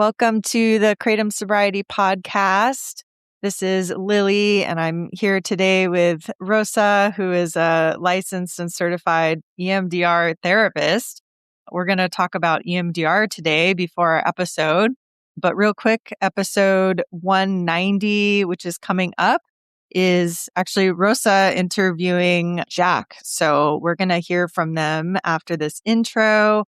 Welcome to the Kratom Sobriety Podcast. This is Lily, and I'm here today with Rosa, who is a licensed and certified EMDR therapist. We're going to talk about EMDR today before our episode. But real quick, episode 190, which is coming up, is actually Rosa interviewing Jack. So we're going to hear from them after this intro.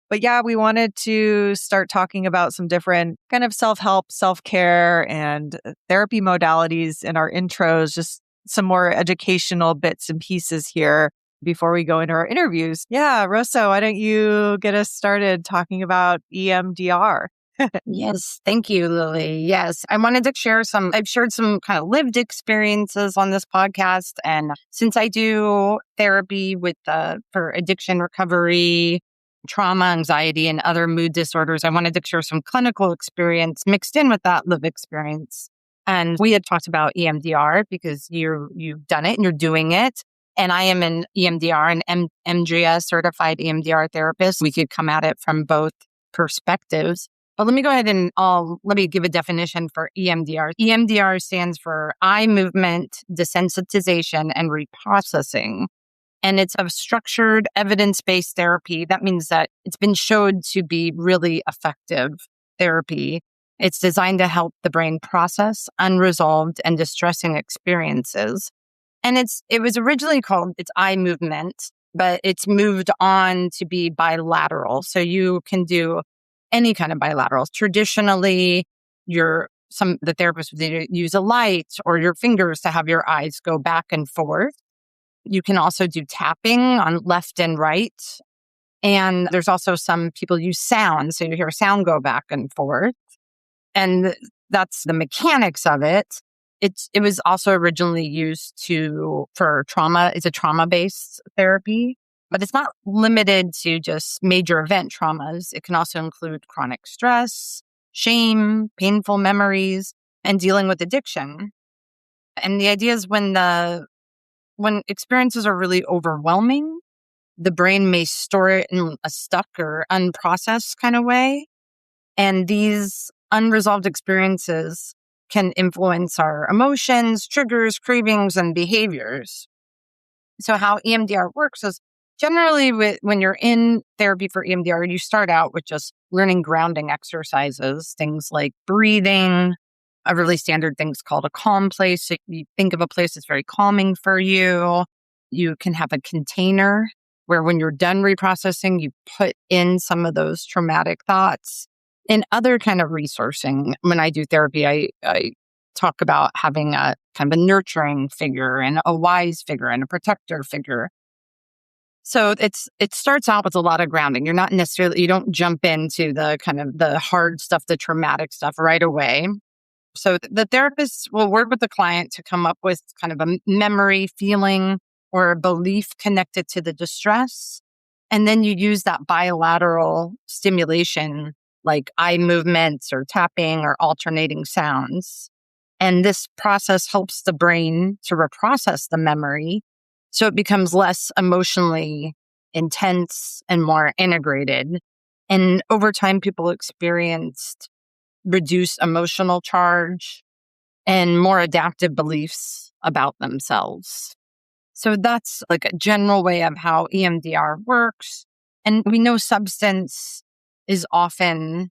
But yeah, we wanted to start talking about some different kind of self-help, self-care, and therapy modalities in our intros, just some more educational bits and pieces here before we go into our interviews. Yeah, Rosa, why don't you get us started talking about EMDR? Yes, thank you, Lily. Yes, I wanted to share I've shared some kind of lived experiences on this podcast. And since I do therapy for addiction recovery, trauma, anxiety, and other mood disorders, I wanted to share some clinical experience mixed in with that lived experience. And we had talked about EMDR because you've done it and you're doing it. And I am an EMDR and MGS certified EMDR therapist. We could come at it from both perspectives. But let me go ahead and let me give a definition for EMDR. EMDR stands for eye movement, desensitization, and reprocessing. And it's a structured, evidence-based therapy. That means that it's been shown to be really effective therapy. It's designed to help the brain process unresolved and distressing experiences. And it was originally called eye movement, but it's moved on to be bilateral. So you can do any kind of bilaterals. Traditionally, the therapist would either use a light or your fingers to have your eyes go back and forth. You can also do tapping on left and right. And there's also some people use sound. So you hear sound go back and forth. And that's the mechanics of it. It was also originally used for trauma. It's a trauma-based therapy. But it's not limited to just major event traumas. It can also include chronic stress, shame, painful memories, and dealing with addiction. And the idea is when experiences are really overwhelming, the brain may store it in a stuck or unprocessed kind of way. And these unresolved experiences can influence our emotions, triggers, cravings, and behaviors. So how EMDR works is generally, when you're in therapy for EMDR, you start out with just learning grounding exercises, things like breathing, a really standard thing's called a calm place. So you think of a place that's very calming for you. You can have a container where when you're done reprocessing, you put in some of those traumatic thoughts. And other kind of resourcing. When I do therapy, I talk about having a kind of a nurturing figure and a wise figure and a protector figure. So it starts out with a lot of grounding. You don't jump into the kind of the hard stuff, the traumatic stuff right away. So the therapist will work with the client to come up with kind of a memory, feeling, or a belief connected to the distress. And then you use that bilateral stimulation, like eye movements or tapping or alternating sounds. And this process helps the brain to reprocess the memory. So it becomes less emotionally intense and more integrated. And over time, people experienced reduced emotional charge and more adaptive beliefs about themselves. So that's like a general way of how EMDR works. And we know substance is often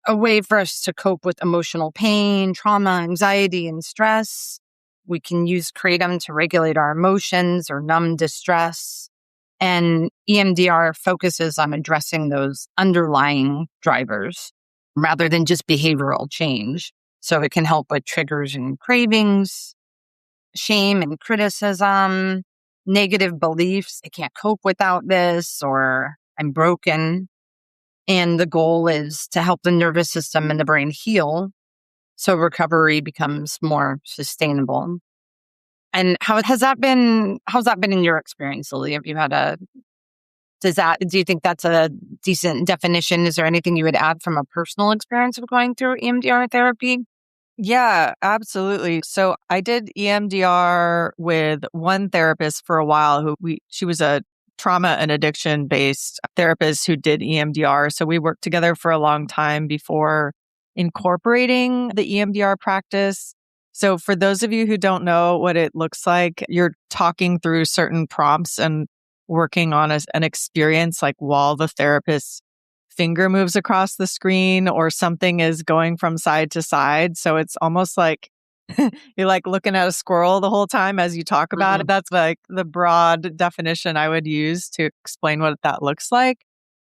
a way for us to cope with emotional pain, trauma, anxiety, and stress. We can use kratom to regulate our emotions or numb distress. And EMDR focuses on addressing those underlying drivers rather than just behavioral change. So it can help with triggers and cravings, shame and criticism, negative beliefs. I can't cope without this, or I'm broken. And the goal is to help the nervous system and the brain heal so recovery becomes more sustainable. And how's that been in your experience, Lily? Have you had do you think that's a decent definition? Is there anything you would add from a personal experience of going through EMDR therapy? Yeah, absolutely. So I did EMDR with one therapist for a while she was a trauma and addiction based therapist who did EMDR. So we worked together for a long time before incorporating the EMDR practice. So for those of you who don't know what it looks like, you're talking through certain prompts and working on an experience like while the therapist's finger moves across the screen or something is going from side to side. So it's almost like you're like looking at a squirrel the whole time as you talk about it. That's like the broad definition I would use to explain what that looks like.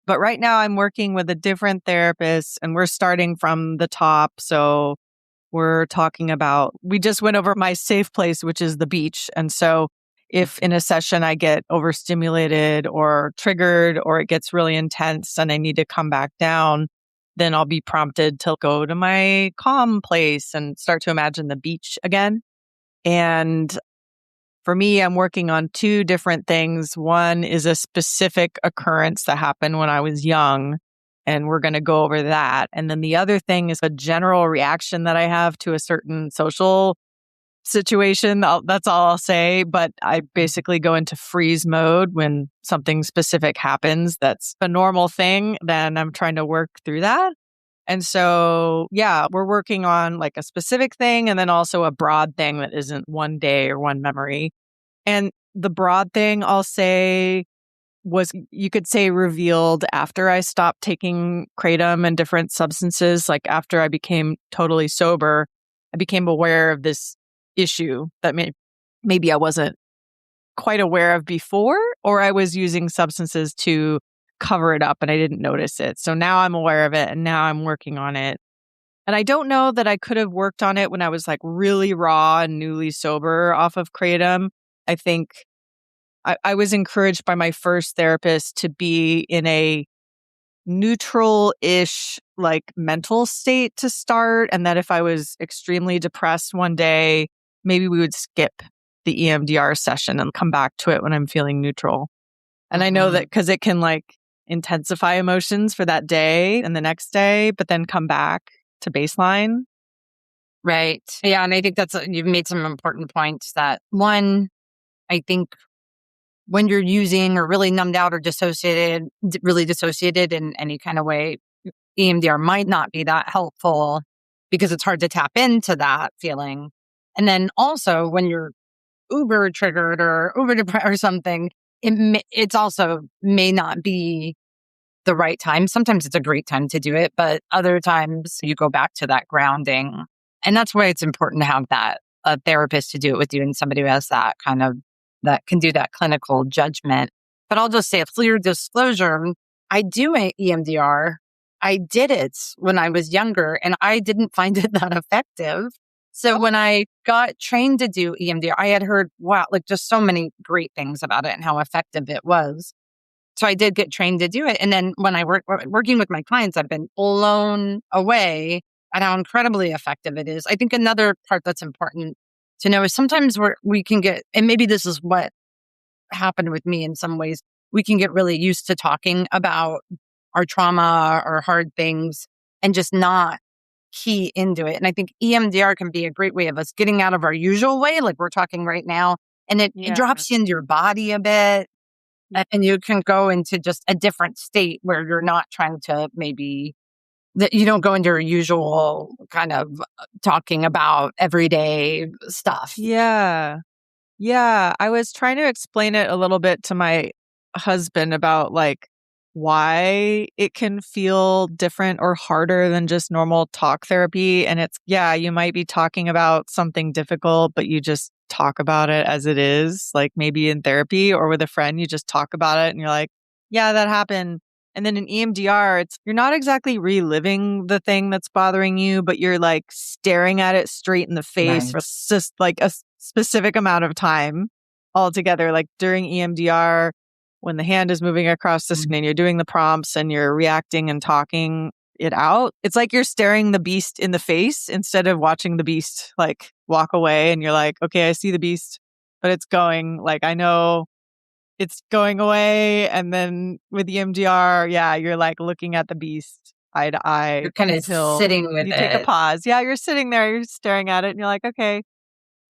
But right now I'm working with a different therapist and we're starting from the top. So we're talking about, we just went over my safe place, which is the beach. And so if in a session I get overstimulated or triggered or it gets really intense and I need to come back down, then I'll be prompted to go to my calm place and start to imagine the beach again. And for me, I'm working on two different things. One is a specific occurrence that happened when I was young, and we're going to go over that. And then the other thing is a general reaction that I have to a certain social situation. That's all I'll say. But I basically go into freeze mode when something specific happens that's a normal thing. Then I'm trying to work through that. And so, yeah, we're working on like a specific thing and then also a broad thing that isn't one day or one memory. And the broad thing I'll say was, you could say, revealed after I stopped taking kratom and different substances. Like after I became totally sober, I became aware of this issue that maybe I wasn't quite aware of before, or I was using substances to cover it up and I didn't notice it. So now I'm aware of it and now I'm working on it. And I don't know that I could have worked on it when I was like really raw and newly sober off of kratom. I think I was encouraged by my first therapist to be in a neutral-ish like mental state to start. And that if I was extremely depressed one day, maybe we would skip the EMDR session and come back to it when I'm feeling neutral. And I know that because it can like intensify emotions for that day and the next day, but then come back to baseline. Right. Yeah. And I think you've made some important points that one, I think when you're using or really numbed out or really dissociated in any kind of way, EMDR might not be that helpful because it's hard to tap into that feeling. And then also when you're uber triggered or uber depressed or something, it's also may not be the right time. Sometimes it's a great time to do it, but other times you go back to that grounding. And that's why it's important to have a therapist to do it with you and somebody who has that that can do that clinical judgment. But I'll just say a clear disclosure. I do EMDR. I did it when I was younger and I didn't find it that effective. So when I got trained to do EMDR, I had heard, wow, like just so many great things about it and how effective it was. So I did get trained to do it. And then when I working with my clients, I've been blown away at how incredibly effective it is. I think another part that's important to know is sometimes we can get, and maybe this is what happened with me in some ways, we can get really used to talking about our trauma or hard things and just not key into it. And I think EMDR can be a great way of us getting out of our usual way, like we're talking right now, and it drops you into your body a bit. And you can go into just a different state where you're not trying to that you don't go into your usual kind of talking about everyday stuff. Yeah. Yeah. I was trying to explain it a little bit to my husband about like why it can feel different or harder than just normal talk therapy. And it's, you might be talking about something difficult, but you just talk about it as it is. Like maybe in therapy or with a friend, you just talk about it and you're like, yeah, that happened. And then in EMDR, you're not exactly reliving the thing that's bothering you, but you're like staring at it straight in the face for just like a specific amount of time altogether. Like during EMDR, when the hand is moving across the screen, you're doing the prompts and you're reacting and talking it out. It's like you're staring the beast in the face instead of watching the beast like walk away. And you're like, okay, I see the beast, but it's going. Like, I know it's going away. And then with the EMDR, you're like looking at the beast eye to eye. You're kind of sitting with it. You take a pause. Yeah, you're sitting there, you're staring at it and you're like, okay.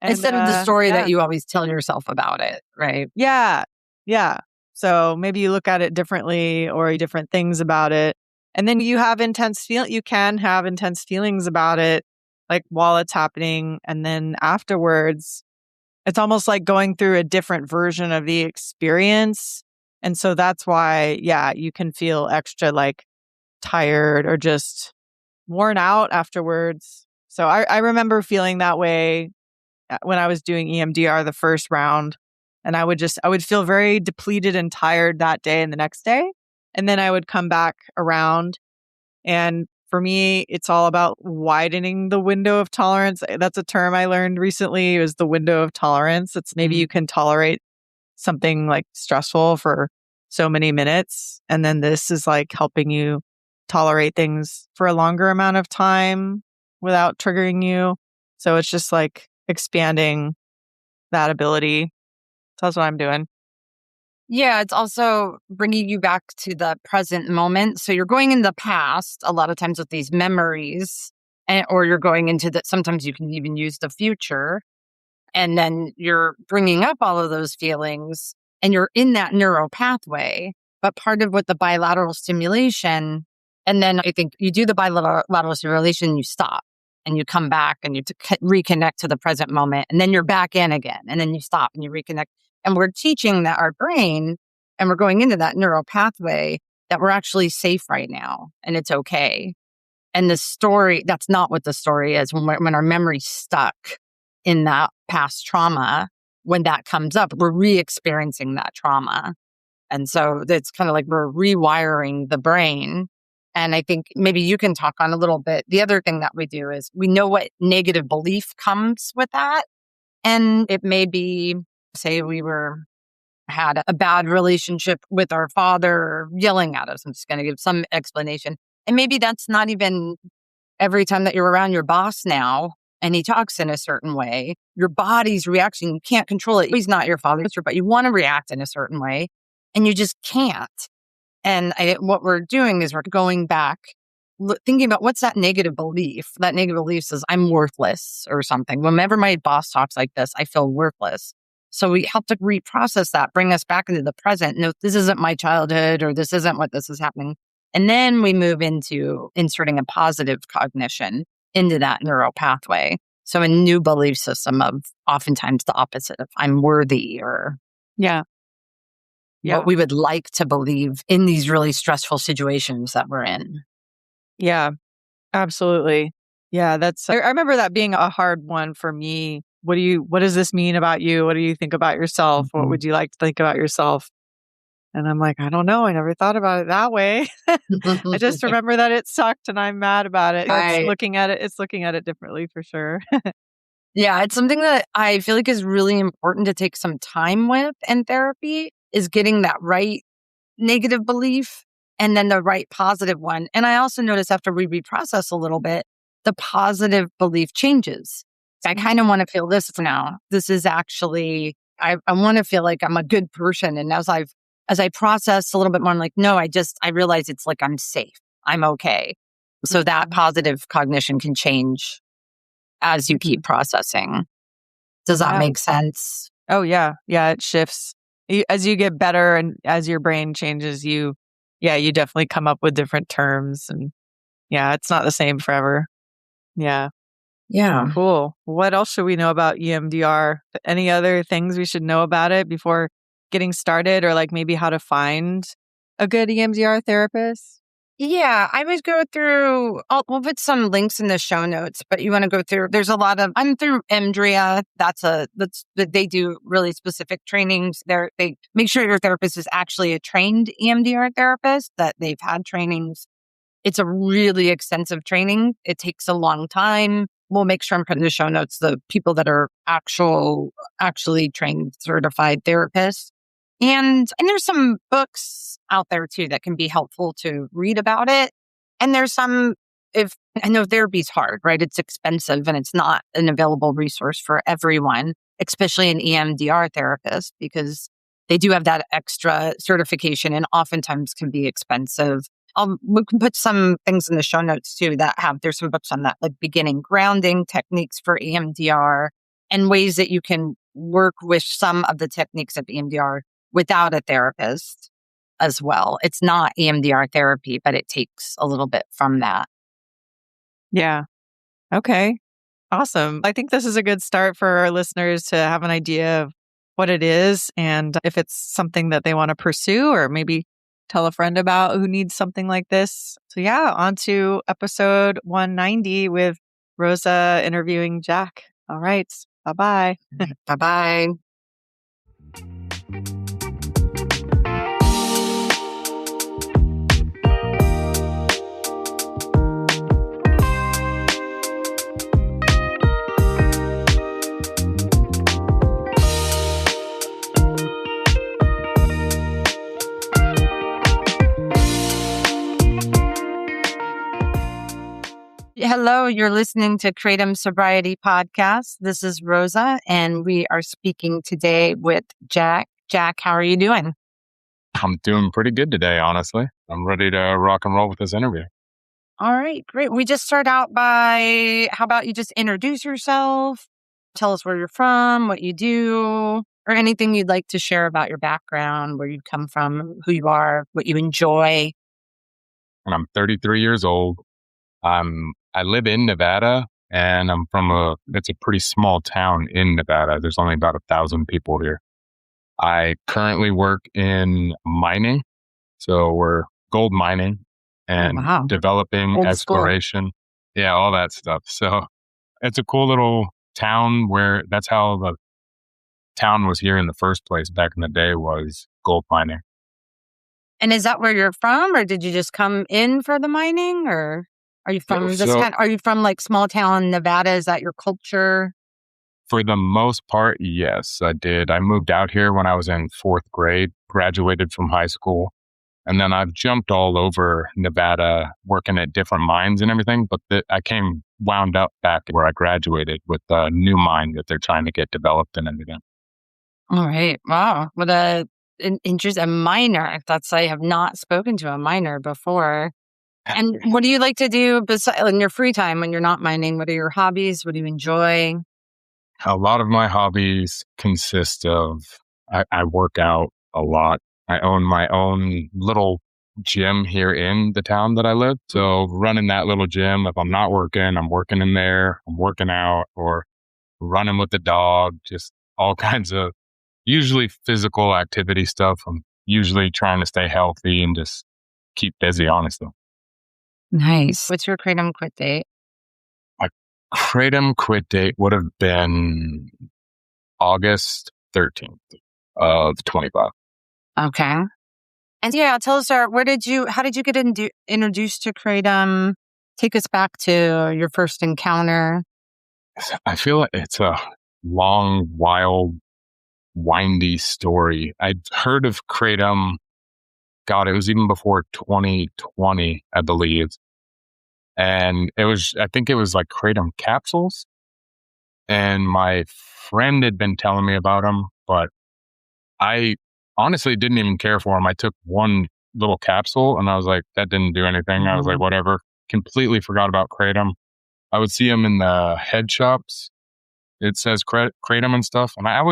And, instead of the story that you always tell yourself about it, right? Yeah. Yeah. So maybe you look at it differently or different things about it. And then you can have intense feelings about it, like while it's happening. And then afterwards, it's almost like going through a different version of the experience. And so that's why, you can feel extra like tired or just worn out afterwards. So I remember feeling that way when I was doing EMDR the first round. And I would feel very depleted and tired that day and the next day. And then I would come back around. And for me, it's all about widening the window of tolerance. That's a term I learned recently, is the window of tolerance. It's maybe you can tolerate something like stressful for so many minutes. And then this is like helping you tolerate things for a longer amount of time without triggering you. So it's just like expanding that ability. So that's what I'm doing. Yeah, it's also bringing you back to the present moment. So you're going in the past a lot of times with these memories, or you're going into that. Sometimes you can even use the future. And then you're bringing up all of those feelings and you're in that neural pathway. But part of what the bilateral stimulation, and then I think you do the bilateral stimulation, you stop and you come back and you reconnect to the present moment. And then you're back in again. And then you stop and you reconnect. And we're teaching that our brain, and we're going into that neural pathway, that we're actually safe right now and it's okay. And the story, that's not what the story is. When our memory's stuck in that past trauma, when that comes up, we're re-experiencing that trauma. And so it's kind of like we're rewiring the brain. And I think maybe you can talk on a little bit. The other thing that we do is we know what negative belief comes with that. And it may be, say we had a bad relationship with our father yelling at us. I'm just going to give some explanation. And maybe that's not even every time that you're around your boss now and he talks in a certain way, your body's reaction, you can't control it. He's not your father, but you want to react in a certain way and you just can't. And what we're doing is we're going back, thinking about what's that negative belief. That negative belief says, I'm worthless or something. Whenever my boss talks like this, I feel worthless. So we help to reprocess that, bring us back into the present. No, this isn't my childhood, or this isn't what this is happening. And then we move into inserting a positive cognition into that neural pathway. So a new belief system of oftentimes the opposite of I'm worthy, or what we would like to believe in these really stressful situations that we're in. Yeah, absolutely. Yeah, I remember that being a hard one for me. What does this mean about you? What do you think about yourself? What would you like to think about yourself? And I'm like, I don't know. I never thought about it that way. I just remember that it sucked and I'm mad about it. It's looking at it differently for sure. Yeah, it's something that I feel like is really important to take some time with in therapy, is getting that right negative belief and then the right positive one. And I also notice after we reprocess a little bit, the positive belief changes. I kind of want to feel this now. This is actually, I want to feel like I'm a good person. And as I process a little bit more, I'm like, no, I realize it's like I'm safe. I'm okay. So that positive cognition can change as you keep processing. Does that make sense? Oh, yeah. Yeah, it shifts. As you get better and as your brain changes, you definitely come up with different terms. And it's not the same forever. Yeah. Yeah. Cool. What else should we know about EMDR? Any other things we should know about it before getting started, or like maybe how to find a good EMDR therapist? Yeah, I would go through, we'll put some links in the show notes, but you want to go through, I'm through EMDR. They do really specific trainings there. They make sure your therapist is actually a trained EMDR therapist, that they've had trainings. It's a really extensive training. It takes a long time. We'll make sure I'm putting in the show notes the people that are actually trained, certified therapists. And there's some books out there too that can be helpful to read about it. And there's I know therapy's hard, right? It's expensive and it's not an available resource for everyone, especially an EMDR therapist, because they do have that extra certification and oftentimes can be expensive. We can put some things in the show notes too there's some books on that, like beginning grounding techniques for EMDR and ways that you can work with some of the techniques of EMDR without a therapist. as well. It's not EMDR therapy, but it takes a little bit from that. Yeah. Okay. Awesome. I think this is a good start for our listeners to have an idea of what it is and if it's something that they want to pursue or maybe tell a friend about who needs something like this. So yeah, on to episode 190 with Rosa interviewing Jack. All right. Bye-bye. Bye-bye. Hello, you're listening to Kratom Sobriety Podcast. This is Rosa, and we are speaking today with Jack. Jack, how are you doing? I'm doing pretty good today, honestly. I'm ready to rock and roll with this interview. All right, great. We just start out by, how about you just introduce yourself? Tell us where you're from, what you do, or anything you'd like to share about your background, where you come from, who you are, what you enjoy. And I'm 33 years old. I live in Nevada, and I'm from it's a pretty small town in Nevada. There's only about 1,000 people here. I currently work in mining. So we're gold mining and developing Old exploration. School. Yeah, all that stuff. So it's a cool little town where that's how the town was here in the first place back in the day, was gold mining. And is that where you're from, or did you just come in for the mining, or are you from are you from like small town Nevada? Is that your culture? For the most part, yes, I did. I moved out here when I was in 4th grade, graduated from high school. And then I've jumped all over Nevada, working at different mines and everything. But I wound up back where I graduated with a new mine that they're trying to get developed and everything. All right. Wow. What a miner. I have not spoken to a miner before. And what do you like to do in your free time when you're not mining? What are your hobbies? What do you enjoy? A lot of my hobbies consist of, I work out a lot. I own my own little gym here in the town that I live. So running that little gym, if I'm not working, I'm working in there, I'm working out or running with the dog, just all kinds of usually physical activity stuff. I'm usually trying to stay healthy and just keep busy, honestly. Nice. What's your Kratom quit date? My Kratom quit date would have been August 13th of 25. Okay. And yeah, tell us, how did you get introduced to Kratom? Take us back to your first encounter. I feel like it's a long, wild, windy story. I'd heard of Kratom, God, it was even before 2020, I believe. And I think it was like Kratom capsules. And my friend had been telling me about them, but I honestly didn't even care for them. I took one little capsule and I was like, that didn't do anything. Mm-hmm. I was like, whatever. Completely forgot about Kratom. I would see them in the head shops. It says Kratom and stuff. And I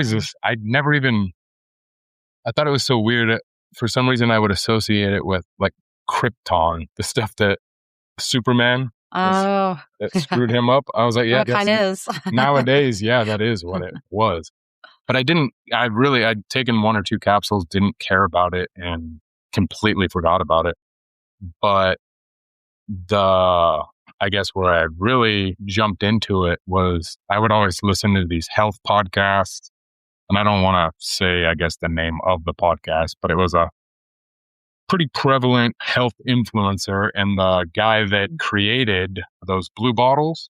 thought it was so weird. For some reason, I would associate it with like Krypton, the stuff that Superman that screwed him up. I was like, yeah, that kind of is. Nowadays, yeah, that is what it was. But I'd taken 1 or 2 capsules, didn't care about it, and completely forgot about it. But I guess where I really jumped into it was I would always listen to these health podcasts. And I don't want to say, I guess, the name of the podcast, but it was a pretty prevalent health influencer. And the guy that created those blue bottles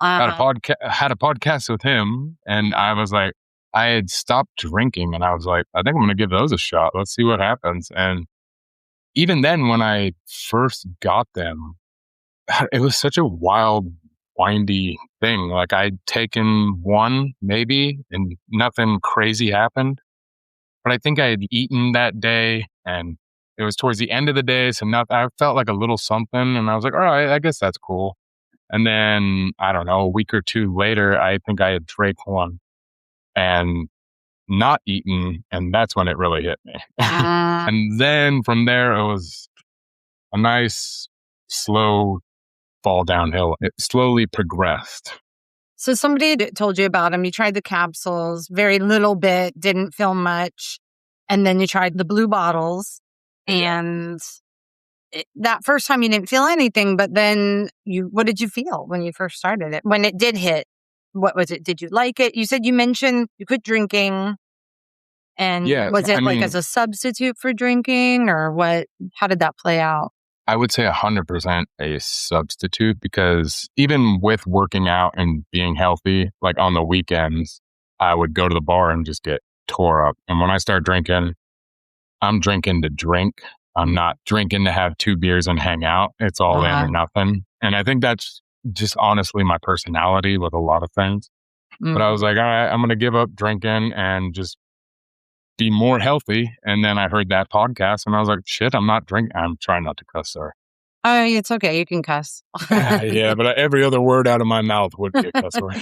had a podcast with him. And I was like, I had stopped drinking and I was like, I think I'm going to give those a shot. Let's see what happens. And even then, when I first got them, it was such a wild, windy thing. Like I'd taken one maybe and nothing crazy happened. But I think I had eaten that day and it was towards the end of the day. So I felt like a little something and I was like, all right, I guess that's cool. And then, I don't know, a week or 2 later, I think I had drank one. And not eaten, and that's when it really hit me. Ah. And then from there, it was a nice, slow fall downhill. It slowly progressed. So somebody told you about them. You tried the capsules, very little bit, didn't feel much. And then you tried the blue bottles. And that first time you didn't feel anything, but then what did you feel when you first started it? When it did hit, what was it? Did you like it? You mentioned you quit drinking. And was it as a substitute for drinking, or what? How did that play out? I would say 100% a substitute, because even with working out and being healthy, like on the weekends, I would go to the bar and just get tore up. And when I start drinking, I'm drinking to drink. I'm not drinking to have 2 beers and hang out. It's all in or nothing. And I think that's just honestly my personality with a lot of things. But I was like, all right, I'm going to give up drinking and just be more healthy. And then I heard that podcast and I was like, shit, I'm not drinking. I'm trying not to cuss, sir. Oh, it's okay. You can cuss. Yeah, but every other word out of my mouth would be a cuss word.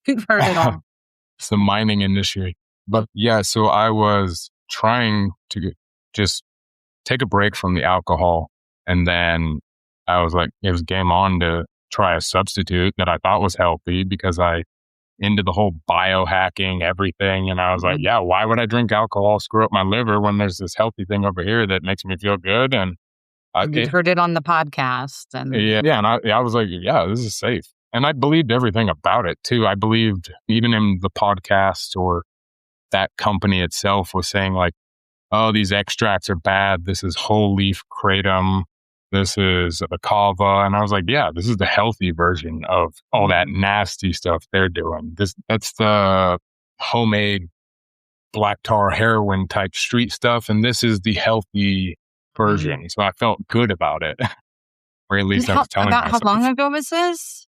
We've heard it all. It's the mining industry. But yeah, so I was trying to just take a break from the alcohol. And then I was like, it was game on to try a substitute that I thought was healthy, because I into the whole biohacking everything. And I was like, yeah, why would I drink alcohol, screw up my liver, when there's this healthy thing over here that makes me feel good? And you heard it on the podcast. And and I was like, yeah, this is safe. And I believed everything about it too. I believed even in the podcast, or that company itself was saying like, oh, these extracts are bad. This is whole leaf kratom. This is the kava. And I was like, yeah, this is the healthy version of all that nasty stuff they're doing. That's the homemade black tar heroin type street stuff. And this is the healthy version. So I felt good about it. Or at least I was telling myself. How long ago was this?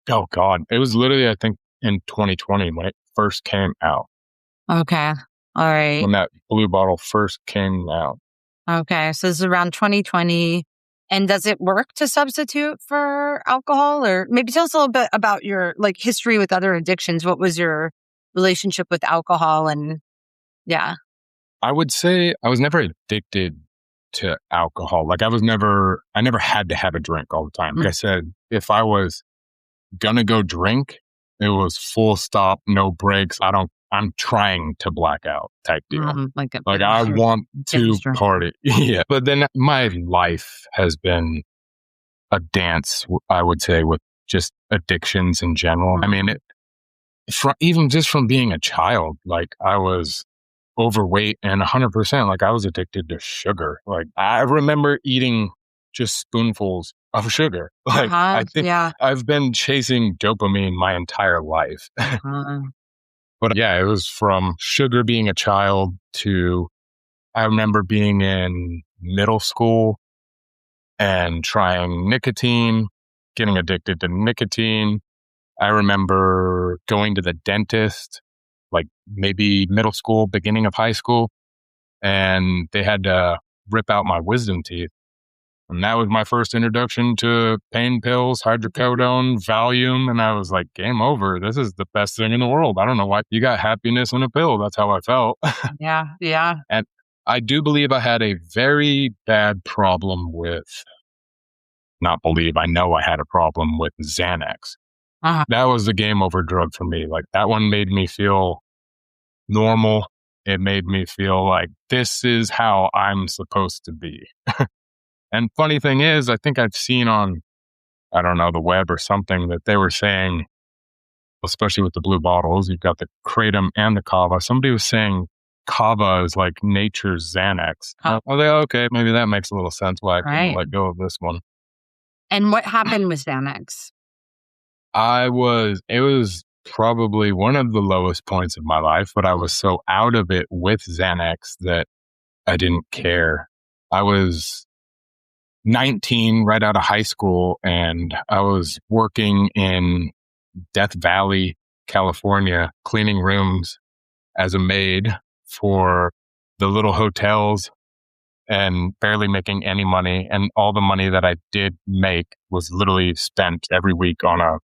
Oh, God. It was literally, I think, in 2020 when it first came out. Okay. All right. When that blue bottle first came out. Okay. So this is around 2020. And does it work to substitute for alcohol? Or maybe tell us a little bit about your history with other addictions. What was your relationship with alcohol? And yeah. I would say I was never addicted to alcohol. I never had to have a drink all the time. Like I said, if I was gonna go drink, it was full stop, no breaks. I'm trying to black out type deal. I want to party. Yeah. But then my life has been a dance, I would say, with just addictions in general. I mean, even just from being a child, I was overweight and 100%, I was addicted to sugar. I remember eating just spoonfuls of sugar. I think I've been chasing dopamine my entire life. But yeah, it was from sugar being a child to, I remember being in middle school and trying nicotine, getting addicted to nicotine. I remember going to the dentist, maybe middle school, beginning of high school, and they had to rip out my wisdom teeth. And that was my first introduction to pain pills, hydrocodone, Valium. And I was like, game over. This is the best thing in the world. I don't know why. You got happiness in a pill. That's how I felt. Yeah. Yeah. And I do believe I had a very bad problem with, I know I had a problem with Xanax. That was the game over drug for me. That one made me feel normal. It made me feel like this is how I'm supposed to be. And funny thing is, I think I've seen on, I don't know, the web or something that they were saying, especially with the blue bottles, you've got the kratom and the kava. Somebody was saying kava is like nature's Xanax. I was like, okay, maybe that makes a little sense why I couldn't let go of this one. And what happened with Xanax? It was probably one of the lowest points of my life, but I was so out of it with Xanax that I didn't care. I was 19, right out of high school, and I was working in Death Valley, California, cleaning rooms as a maid for the little hotels and barely making any money. And all the money that I did make was literally spent every week on a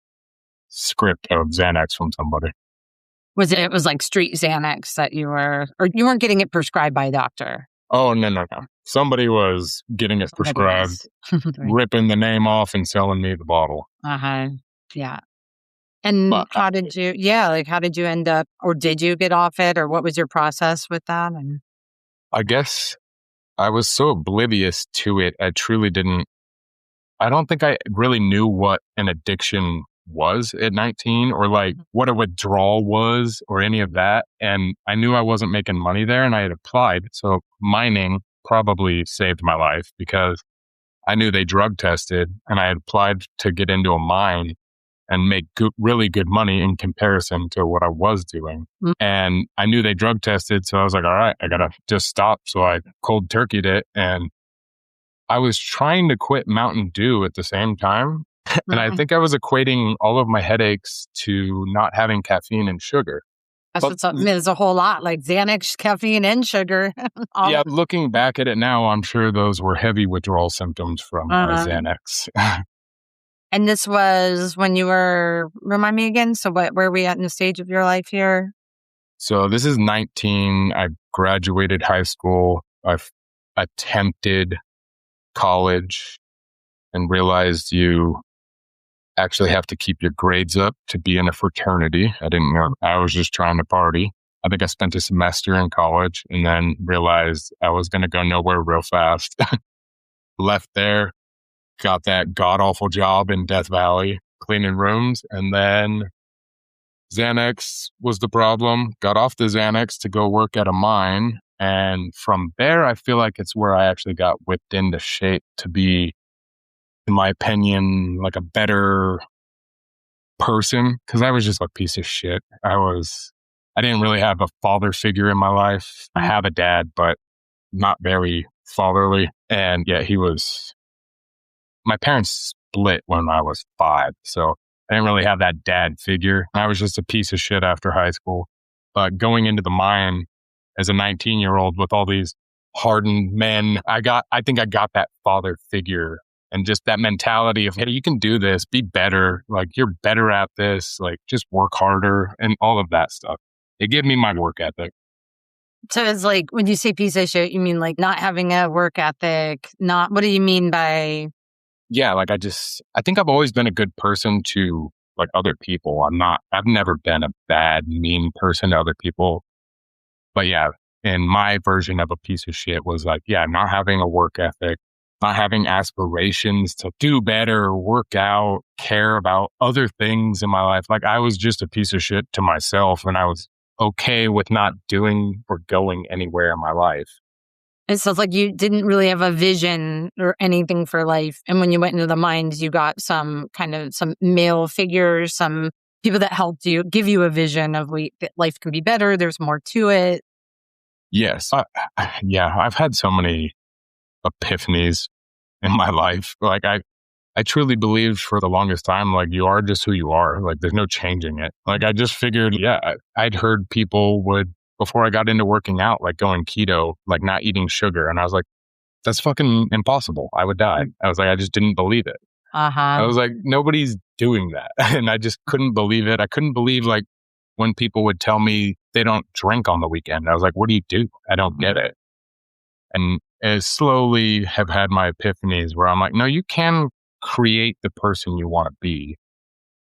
script of Xanax from somebody. It was like street Xanax that or you weren't getting it prescribed by a doctor? Oh, no. Somebody was getting it prescribed, Right. ripping the name off and selling me the bottle. Yeah. And But how did you end up, or did you get off it, or what was your process with that? And I guess I was so oblivious to it. I don't think I really knew what an addiction was at 19 or like what a withdrawal was or any of that. And I knew I wasn't making money there and I had applied. So mining probably saved my life because I knew they drug tested and I had applied to get into a mine and make really good money in comparison to what I was doing. Mm. And I knew they drug tested. So I was like, all right, I got to just stop. So I cold turkeyed it. And I was trying to quit Mountain Dew at the same time. And I think I was equating all of my headaches to not having caffeine and sugar. there's a whole lot, like Xanax, caffeine, and sugar. Yeah, looking back at it now, I'm sure those were heavy withdrawal symptoms from Xanax. And this was when you were, remind me again, so where are we at in the stage of your life here? So this is 19. I graduated high school. I've attempted college and realized you actually have to keep your grades up to be in a fraternity. I didn't know. I was just trying to party. I think I spent a semester in college and then realized I was going to go nowhere real fast. Left there, got that god-awful job in Death Valley, cleaning rooms. And then Xanax was the problem. Got off the Xanax to go work at a mine. And from there, I feel like it's where I actually got whipped into shape to be, in my opinion, like a better person. Because I was just a piece of shit. I didn't really have a father figure in my life. I have a dad, but not very fatherly. And yeah, my parents split when I was 5. So I didn't really have that dad figure. I was just a piece of shit after high school. But going into the mine as a 19-year-old with all these hardened men, I think I got that father figure and just that mentality of, hey, you can do this, be better. Like, you're better at this. Like, just work harder and all of that stuff. It gave me my work ethic. So it's like, when you say piece of shit, you mean like not having a work ethic? What do you mean by? Yeah, like I think I've always been a good person to like other people. I've never been a bad, mean person to other people. But yeah, and my version of a piece of shit was like, yeah, not having a work ethic, not having aspirations to do better, work out, care about other things in my life. Like, I was just a piece of shit to myself and I was okay with not doing or going anywhere in my life. It sounds like you didn't really have a vision or anything for life. And when you went into the mines, you got some male figures, some people that helped you, give you a vision of that life can be better. There's more to it. Yes. I've had so many epiphanies in my life. Like, I truly believed for the longest time, like, you are just who you are. Like, there's no changing it. Like, I just figured, I'd heard people before I got into working out, like going keto, like not eating sugar. And I was like, that's fucking impossible. I would die. I was like, I just didn't believe it. I was like, nobody's doing that. And I just couldn't believe it. I couldn't believe, like, when people would tell me they don't drink on the weekend. I was like, what do you do? I don't get it. And I slowly have had my epiphanies where I'm like, no, you can create the person you want to be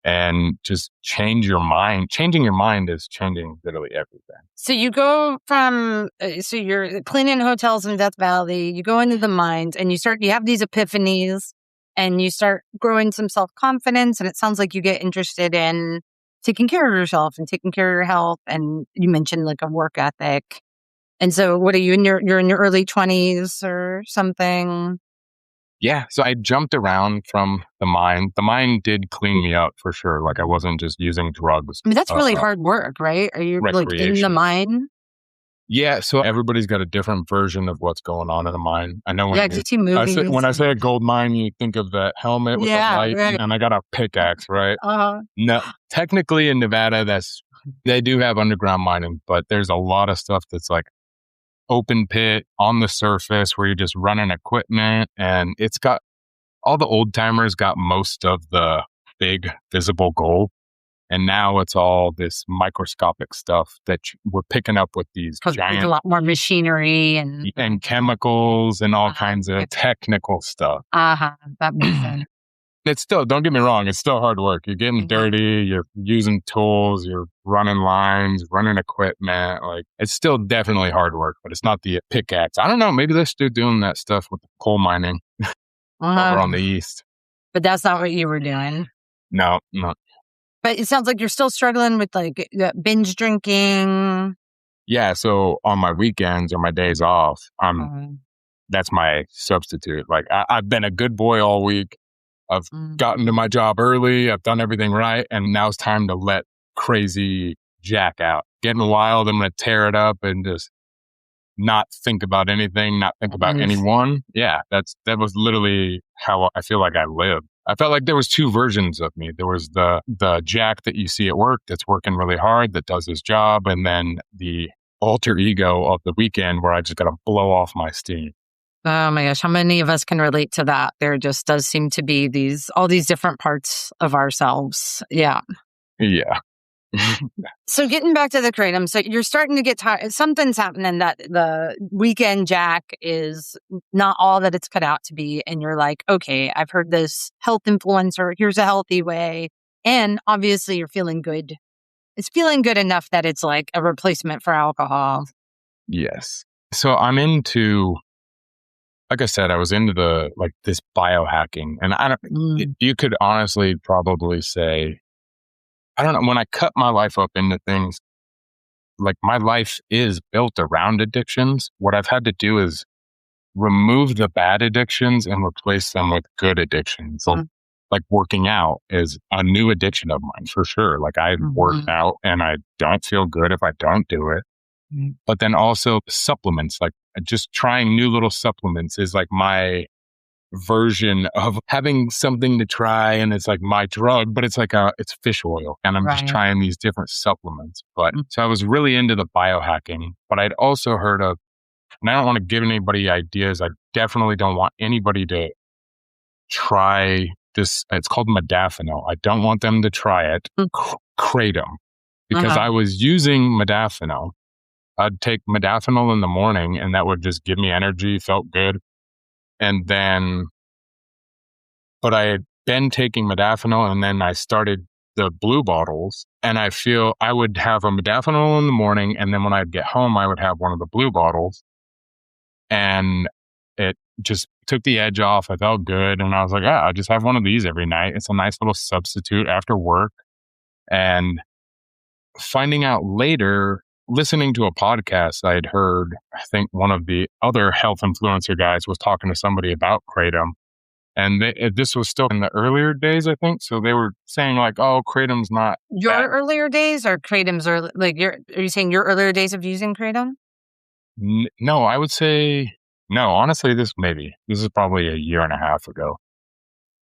and just change your mind. Changing your mind is changing literally everything. So you go from, so you're cleaning hotels in Death Valley, you go into the mines and you have these epiphanies and you start growing some self-confidence. And it sounds like you get interested in taking care of yourself and taking care of your health. And you mentioned like a work ethic. And so what are you you're in your early 20s or something? Yeah. So I jumped around from the mine. The mine did clean me up for sure. Like, I wasn't just using drugs. I mean, that's really hard work, right? Are you like in the mine? Yeah. So everybody's got a different version of what's going on in a mine. I know you see movies. when I say a gold mine, you think of that helmet with the light, right. And I got a pickaxe, right? No, technically in Nevada, they do have underground mining, but there's a lot of stuff that's like open pit on the surface where you're just running equipment, and it's got all the old timers got most of the big visible gold. And now it's all this microscopic stuff that we're picking up with these Because there's a giant lot more machinery and chemicals and all kinds of technical stuff. That makes sense. It's still, don't get me wrong, it's still hard work. You're getting dirty, you're using tools, you're running lines, running equipment. Like, it's still definitely hard work, but it's not the pickaxe. I don't know, maybe they're still doing that stuff with coal mining over on the east. But that's not what you were doing. No. But it sounds like you're still struggling with like binge drinking. Yeah, so on my weekends or my days off, that's my substitute. Like, I've been a good boy all week. I've gotten to my job early. I've done everything right. And now it's time to let crazy Jack out. Getting wild, I'm going to tear it up and just not think about anything, not think about anyone. Yeah, that was literally how I feel like I lived. I felt like there was two versions of me. There was the Jack that you see at work that's working really hard, that does his job. And then the alter ego of the weekend where I just got to blow off my steam. Oh my gosh, how many of us can relate to that? There just does seem to be all these different parts of ourselves. Yeah. Yeah. So getting back to the kratom, so you're starting to get tired. Something's happening that the weekend Jack is not all that it's cut out to be. And you're like, okay, I've heard this health influencer. Here's a healthy way. And obviously you're feeling good. It's feeling good enough that it's like a replacement for alcohol. Yes. So I'm into, like I said, I was into this biohacking, and you could honestly probably say, I don't know, when I cut my life up into things, like my life is built around addictions. What I've had to do is remove the bad addictions and replace them with good addictions. So, like working out is a new addiction of mine for sure. Like I work out and I don't feel good if I don't do it. But then also supplements, like just trying new little supplements is like my version of having something to try, and it's like my drug, but it's like it's fish oil, and I'm just trying these different supplements. But so I was really into the biohacking, but I'd also heard of, and I don't want to give anybody ideas. I definitely don't want anybody to try this. It's called modafinil. I don't want them to try it. Kratom, because I was using modafinil. I'd take modafinil in the morning and that would just give me energy, felt good. And then, but I had been taking modafinil and then I started the blue bottles, and I feel I would have a modafinil in the morning, and then when I'd get home, I would have one of the blue bottles, and it just took the edge off. I felt good. And I was like, I just have one of these every night. It's a nice little substitute after work. And finding out later, listening to a podcast I had heard, I think one of the other health influencer guys was talking to somebody about kratom. And this was still in the earlier days, I think. So they were saying like, oh, kratom's not your bad. Earlier days, or kratom's early, like are you saying your earlier days of using kratom? No, I would say, no, honestly, this is probably a year and a half ago.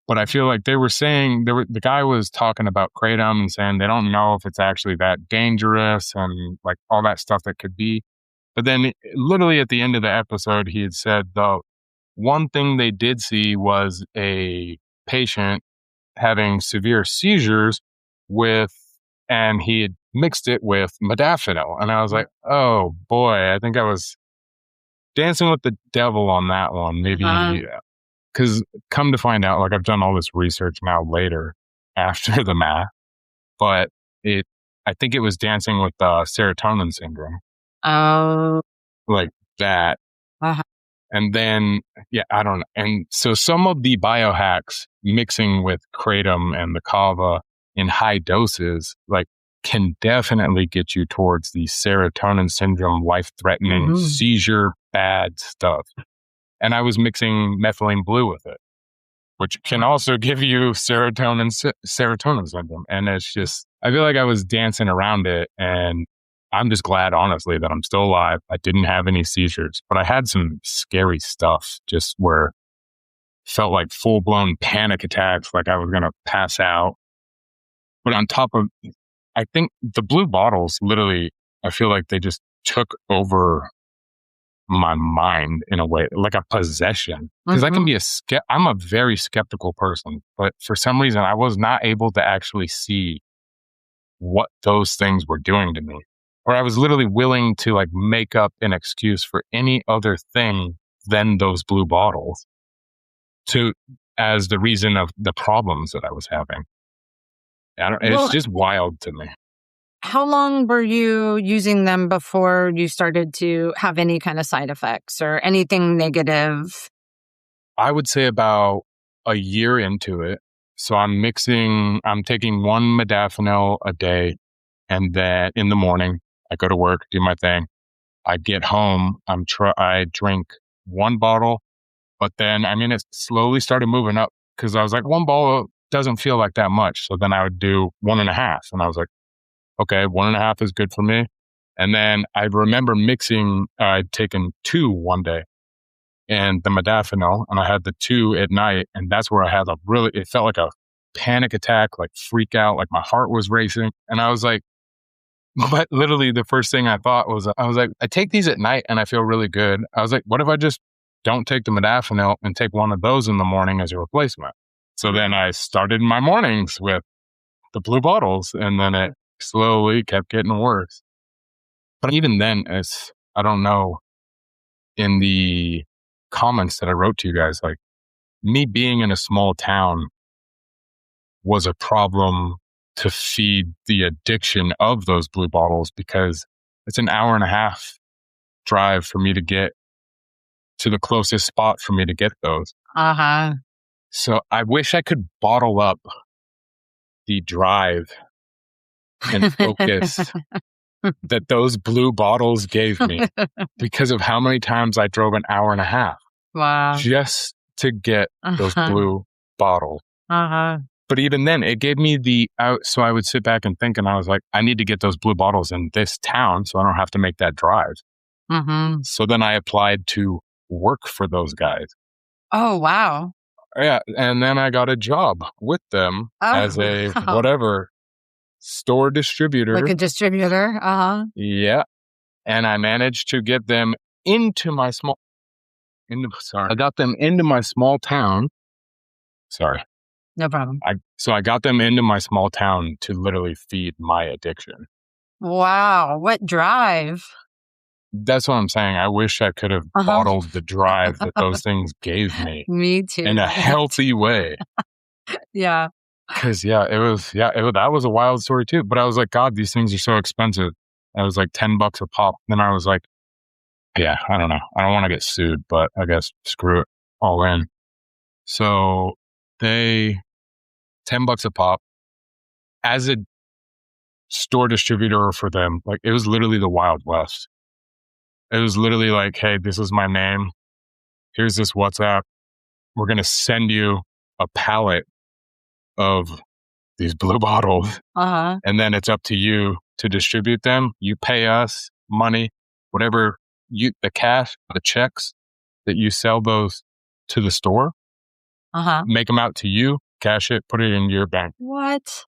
But I feel like they were saying, the guy was talking about kratom and saying they don't know if it's actually that dangerous and like all that stuff that could be. But then literally at the end of the episode, he had said, the one thing they did see was a patient having severe seizures and he had mixed it with modafinil. And I was like, oh boy, I think I was dancing with the devil on that one. Maybe. Because come to find out, like I've done all this research now later after the math, but I think it was dancing with serotonin syndrome. Oh. Like that. And then, I don't know. And so some of the biohacks mixing with kratom and the kava in high doses, like can definitely get you towards the serotonin syndrome, life-threatening seizure, bad stuff. And I was mixing methylene blue with it, which can also give you serotonin syndrome. And it's just, I feel like I was dancing around it, and I'm just glad, honestly, that I'm still alive. I didn't have any seizures, but I had some scary stuff just where felt like full-blown panic attacks, like I was going to pass out. But on top of, I think the blue bottles, literally, I feel like they just took over my mind in a way, like a possession. Because I can be I'm a very skeptical person, but for some reason I was not able to actually see what those things were doing to me. Or I was literally willing to like make up an excuse for any other thing than those blue bottles as the reason of the problems that I was having. It's just wild to me. How long were you using them before you started to have any kind of side effects or anything negative? I would say about a year into it. So I'm taking one modafinil a day, and then in the morning, I go to work, do my thing. I get home, I drink one bottle, but then, it slowly started moving up because I was like, one bottle doesn't feel like that much. So then I would do 1.5. And I was like, okay, 1.5 is good for me. And then I remember I'd taken 2 one day and the modafinil, and I had the 2 at night. And that's where I had it felt like a panic attack, like freak out, like my heart was racing. And I was like, but literally the first thing I thought was, I was like, I take these at night and I feel really good. I was like, what if I just don't take the modafinil and take one of those in the morning as a replacement? So then I started my mornings with the blue bottles, and then it slowly kept getting worse. But even then, I don't know, in the comments that I wrote to you guys, like me being in a small town was a problem to feed the addiction of those blue bottles, because it's an 1.5-hour drive for me to get to the closest spot for me to get those. So I wish I could bottle up the drive and focus that those blue bottles gave me, because of how many times I drove an 1.5 hours. Wow. Just to get those blue bottles. But even then, it gave me so I would sit back and think, and I was like, I need to get those blue bottles in this town so I don't have to make that drive. So then I applied to work for those guys. Oh, wow. Yeah. And then I got a job with them as a whatever store distributor. Like a distributor. Yeah. And I managed to get them into my I got them into my small town. Sorry. No problem. So I got them into my small town to literally feed my addiction. Wow. What drive? That's what I'm saying. I wish I could have bottled the drive that those things gave me. Me too. In a healthy way. Yeah. Because that was a wild story too. But I was like, God, these things are so expensive. I was like $10 a pop. Then I was like, yeah, I don't know. I don't want to get sued, but I guess screw it all in. So $10 a pop. As a store distributor for them, like it was literally the Wild West. It was literally like, hey, this is my name. Here's this WhatsApp. We're going to send you a pallet of these blue bottles. And then it's up to you to distribute them. You pay us money, whatever the cash, the checks that you sell those to the store, make them out to you, cash it, put it in your bank. What?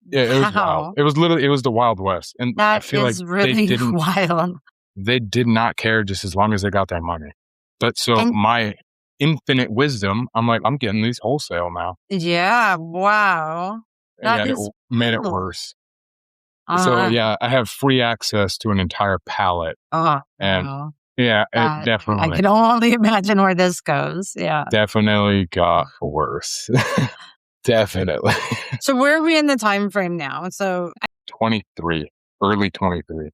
Yeah, it was wild. It was the Wild West. And that I feel is like really wild. They did not care just as long as they got their money. But my infinite wisdom, I'm like, I'm getting these wholesale now. Yeah. Wow. It made it worse. So yeah, I have free access to an entire pallet. And yeah, it definitely. I can only imagine where this goes. Yeah. Definitely got worse. Definitely. So where are we in the time frame now? So 23, early 23.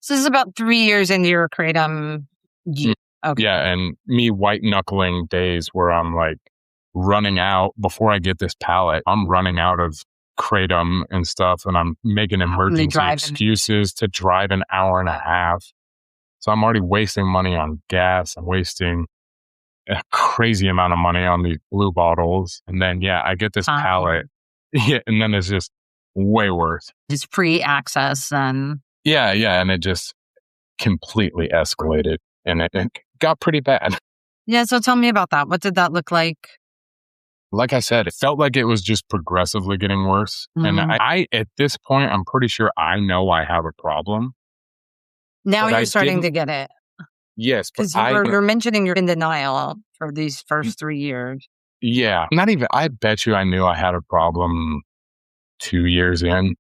So this is about 3 years into your kratom. Okay. Yeah, and me white knuckling days where I'm like running out before I get this pallet. I'm running out of kratom and stuff, and I'm making emergency excuses to drive an 1.5 hours. So I'm already wasting money on gas. I'm wasting a crazy amount of money on these blue bottles. And then, I get this pallet. Yeah, and then it's just way worse. Just free access and... Yeah, and it just completely escalated, and it got pretty bad. Yeah, so tell me about that. What did that look like? Like I said, it felt like it was just progressively getting worse. And I at this point, I'm pretty sure I know I have a problem. Now you're starting to get it. Yes. Because you're mentioning you're in denial for these first 3 years. Yeah. Not even, I bet you I knew I had a problem 2 years in.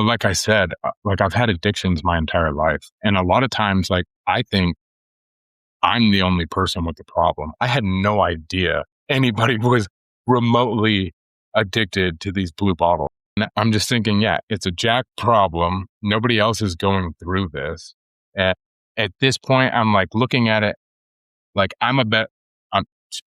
like I said, like I've had addictions my entire life. And a lot of times, like, I think I'm the only person with the problem. I had no idea anybody was remotely addicted to these blue bottles. And I'm just thinking, yeah, it's a Jack problem. Nobody else is going through this. At this point, I'm like looking at it like I'm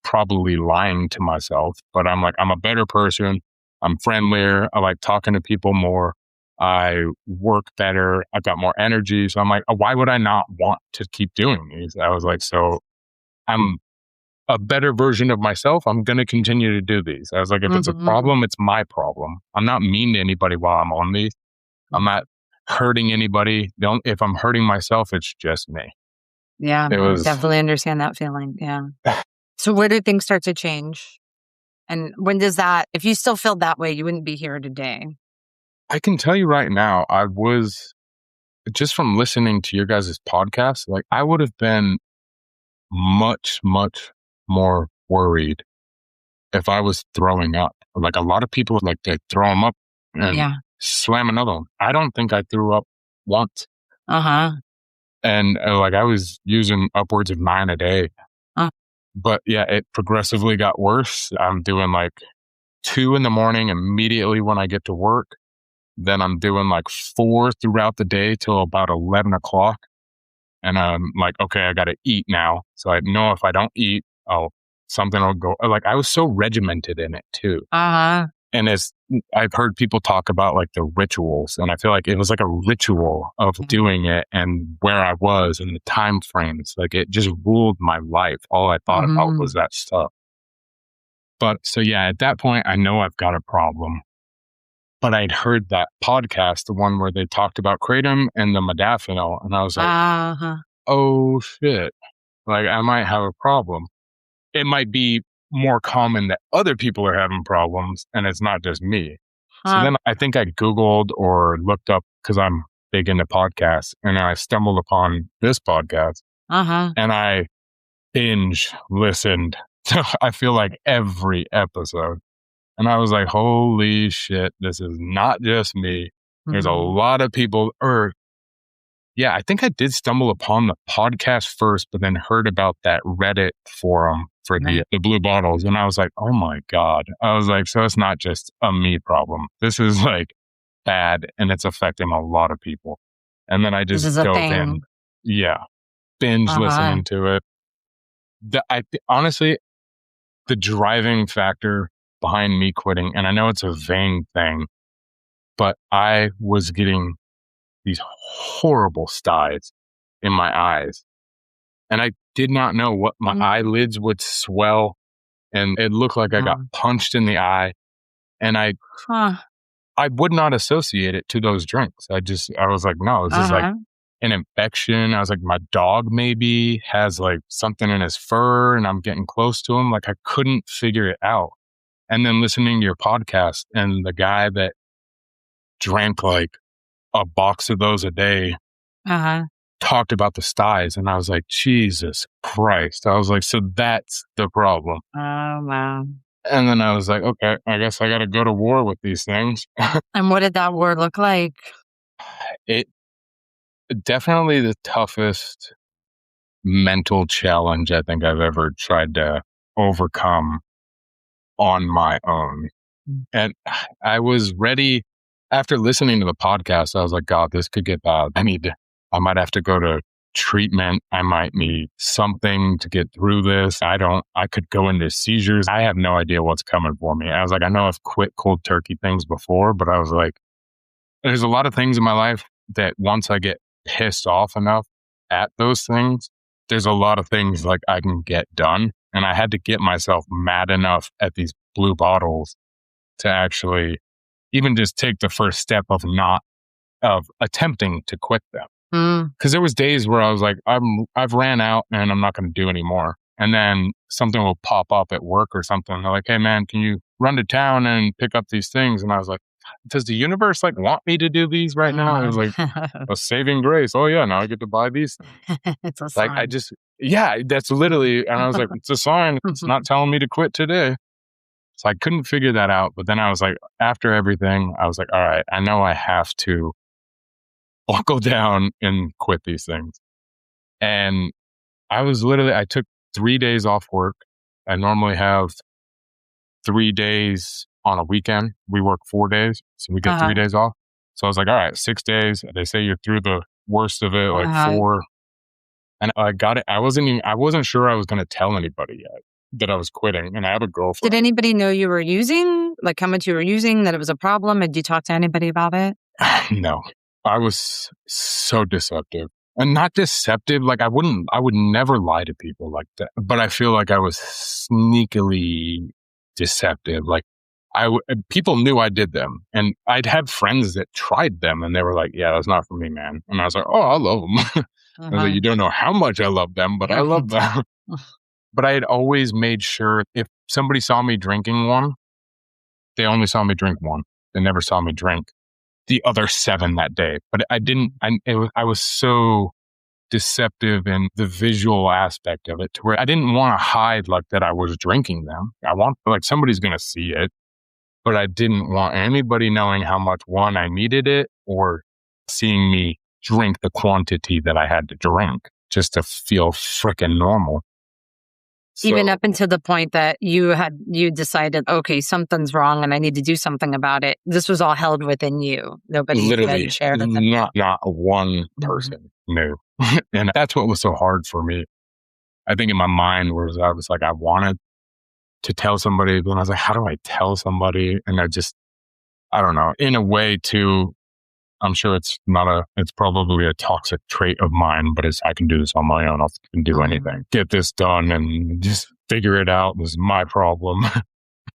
probably lying to myself, but I'm like, I'm a better person. I'm friendlier. I like talking to people more. I work better. I've got more energy. So I'm like, why would I not want to keep doing these? I was like, so I'm a better version of myself. I'm going to continue to do these. I was like, if it's a problem, it's my problem. I'm not mean to anybody while I'm on these. I'm not hurting anybody. If I'm hurting myself, it's just me. Yeah, definitely understand that feeling. Yeah. So where did things start to change? And when does that, if you still feel that way, you wouldn't be here today. I can tell you right now, I was, just from listening to your guys' podcast, like I would have been much, much more worried if I was throwing up. Like a lot of people, like they throw them up and slam another one. I don't think I threw up once. And like I was using upwards of 9 a day. But yeah, it progressively got worse. I'm doing like 2 in the morning immediately when I get to work. Then I'm doing like 4 throughout the day till about 11 o'clock. And I'm like, okay, I got to eat now. So I know if I don't eat, something will go. Like I was so regimented in it too. And I've heard people talk about like the rituals, and I feel like it was like a ritual of doing it and where I was and the time frames. Like it just ruled my life. All I thought about was that stuff. But so yeah, at that point, I know I've got a problem. But I'd heard that podcast, the one where they talked about kratom and the modafinil, and I was like, oh shit, like I might have a problem. It might be more common that other people are having problems and it's not just me. So then I think I Googled or looked up, because I'm big into podcasts, and I stumbled upon this podcast and I binge listened to, I feel like, every episode. And I was like, holy shit, this is not just me. There's a lot of people, I think I did stumble upon the podcast first, but then heard about that Reddit forum for the blue bottles. And I was like, oh my God. I was like, so it's not just a me problem. This is like bad and it's affecting a lot of people. And then I just dove in. Yeah. Binge listening to it. Honestly, the driving factor behind me quitting, and I know it's a vain thing, but I was getting these horrible styes in my eyes. And I did not know what my eyelids would swell, and it looked like I got punched in the eye. And I would not associate it to those drinks. I was like, no, this is like an infection. I was like, my dog maybe has like something in his fur and I'm getting close to him. Like I couldn't figure it out. And then listening to your podcast, and the guy that drank like a box of those a day talked about the styes, and I was like, Jesus Christ. I was like, so that's the problem. Oh, wow. And then I was like, okay, I guess I got to go to war with these things. And what did that war look like? It definitely the toughest mental challenge I think I've ever tried to overcome on my own. And I was ready after listening to the podcast. I was like, God, this could get bad. I might have to go to treatment. I might need something to get through this. I could go into seizures. I have no idea what's coming for me. I was like, I know I've quit cold turkey things before, but I was like, there's a lot of things in my life that once I get pissed off enough at those things, there's a lot of things like I can get done. And I had to get myself mad enough at these blue bottles to actually even just take the first step of attempting to quit them. Because there was days where I was like, I've ran out and I'm not going to do anymore. And then something will pop up at work or something. They're like, hey man, can you run to town and pick up these things? And I was like, does the universe like want me to do these right now? And it was like a saving grace. Oh yeah, now I get to buy these things. It's a sign. That's literally, and I was like, it's a sign. It's not telling me to quit today. So I couldn't figure that out. But then I was like, after everything, I was like, all right, I know I have to buckle down and quit these things. And I took 3 days off work. I normally have 3 days on a weekend. We work 4 days, so we get 3 days off. So I was like, all right, 6 days. They say you're through the worst of it, like 4. And I got it. I wasn't sure I was going to tell anybody yet that I was quitting. And I have a girlfriend. Did anybody know you were using, like how much you were using, that it was a problem? Did you talk to anybody about it? No, I was so deceptive. And not deceptive, like I would never lie to people like that. But I feel like I was sneakily deceptive. Like people knew I did them. And I'd had friends that tried them and they were like, yeah, that's not for me, man. And I was like, oh, I love them. I was like, you don't know how much I love them, but I love them. But I had always made sure if somebody saw me drinking one, they only saw me drink one. They never saw me drink the other 7 that day. But I was so deceptive in the visual aspect of it to where I didn't want to hide like that I was drinking them. I want, like, somebody's going to see it, but I didn't want anybody knowing how much, one, I needed it, or seeing me drink the quantity that I had to drink just to feel freaking normal. Even up until the point that you decided, okay, something's wrong and I need to do something about it. This was all held within you. Nobody literally shared it. Not one person knew. And that's what was so hard for me. I think in my mind I was like, I wanted to tell somebody, but I was like, how do I tell somebody? And I don't know, in a way too, I'm sure it's probably a toxic trait of mine, but I can do this on my own. I can do anything. Get this done and just figure it out. This is my problem.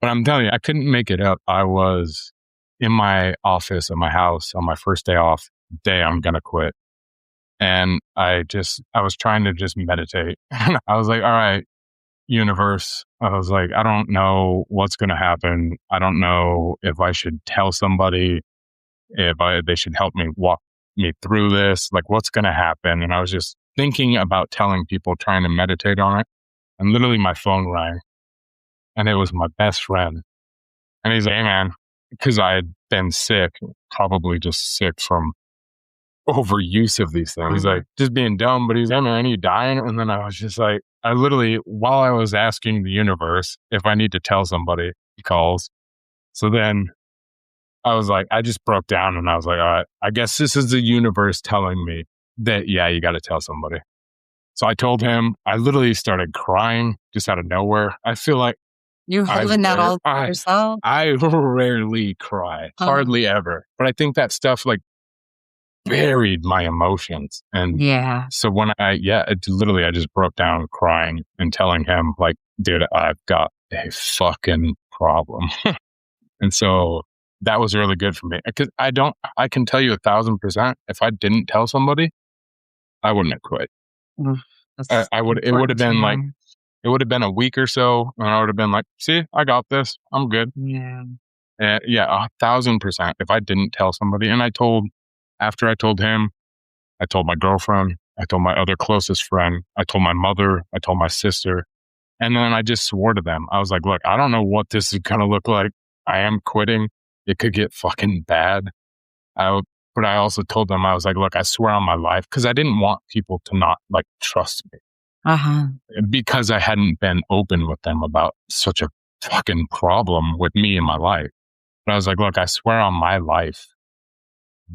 But I'm telling you, I couldn't make it up. I was in my office at my house on my first day off, I'm going to quit. And I was trying to just meditate. I was like, all right, universe. I was like, I don't know what's going to happen. I don't know if I should tell somebody, they should help me walk me through this, like what's going to happen. And I was just thinking about telling people, trying to meditate on it. And literally my phone rang and it was my best friend. And he's like, hey man, because I had been sick, probably just sick from overuse of these things. He's like, just being dumb, but he's like, hey man, are you dying? And then I was just like, I literally, while I was asking the universe if I need to tell somebody, he calls. So then I was like, I just broke down and I was like, all right, I guess this is the universe telling me that, yeah, you got to tell somebody. So I told him, I literally started crying just out of nowhere. I feel like you're holding that all by yourself. I rarely cry, hardly ever. But I think that stuff like buried my emotions. And so when I just broke down crying and telling him like, dude, I've got a fucking problem. And so that was really good for me because I can tell you 1,000%, if I didn't tell somebody, I wouldn't have quit. It would have been a week or so and I would have been like, see, I got this. I'm good. Yeah. 1,000%. If I didn't tell somebody, and after I told him, I told my girlfriend, I told my other closest friend, I told my mother, I told my sister, and then I just swore to them. I was like, look, I don't know what this is going to look like. I am quitting. It could get fucking bad. But I also told them, I was like, look, I swear on my life, because I didn't want people to not like trust me. Because I hadn't been open with them about such a fucking problem with me in my life. But I was like, look, I swear on my life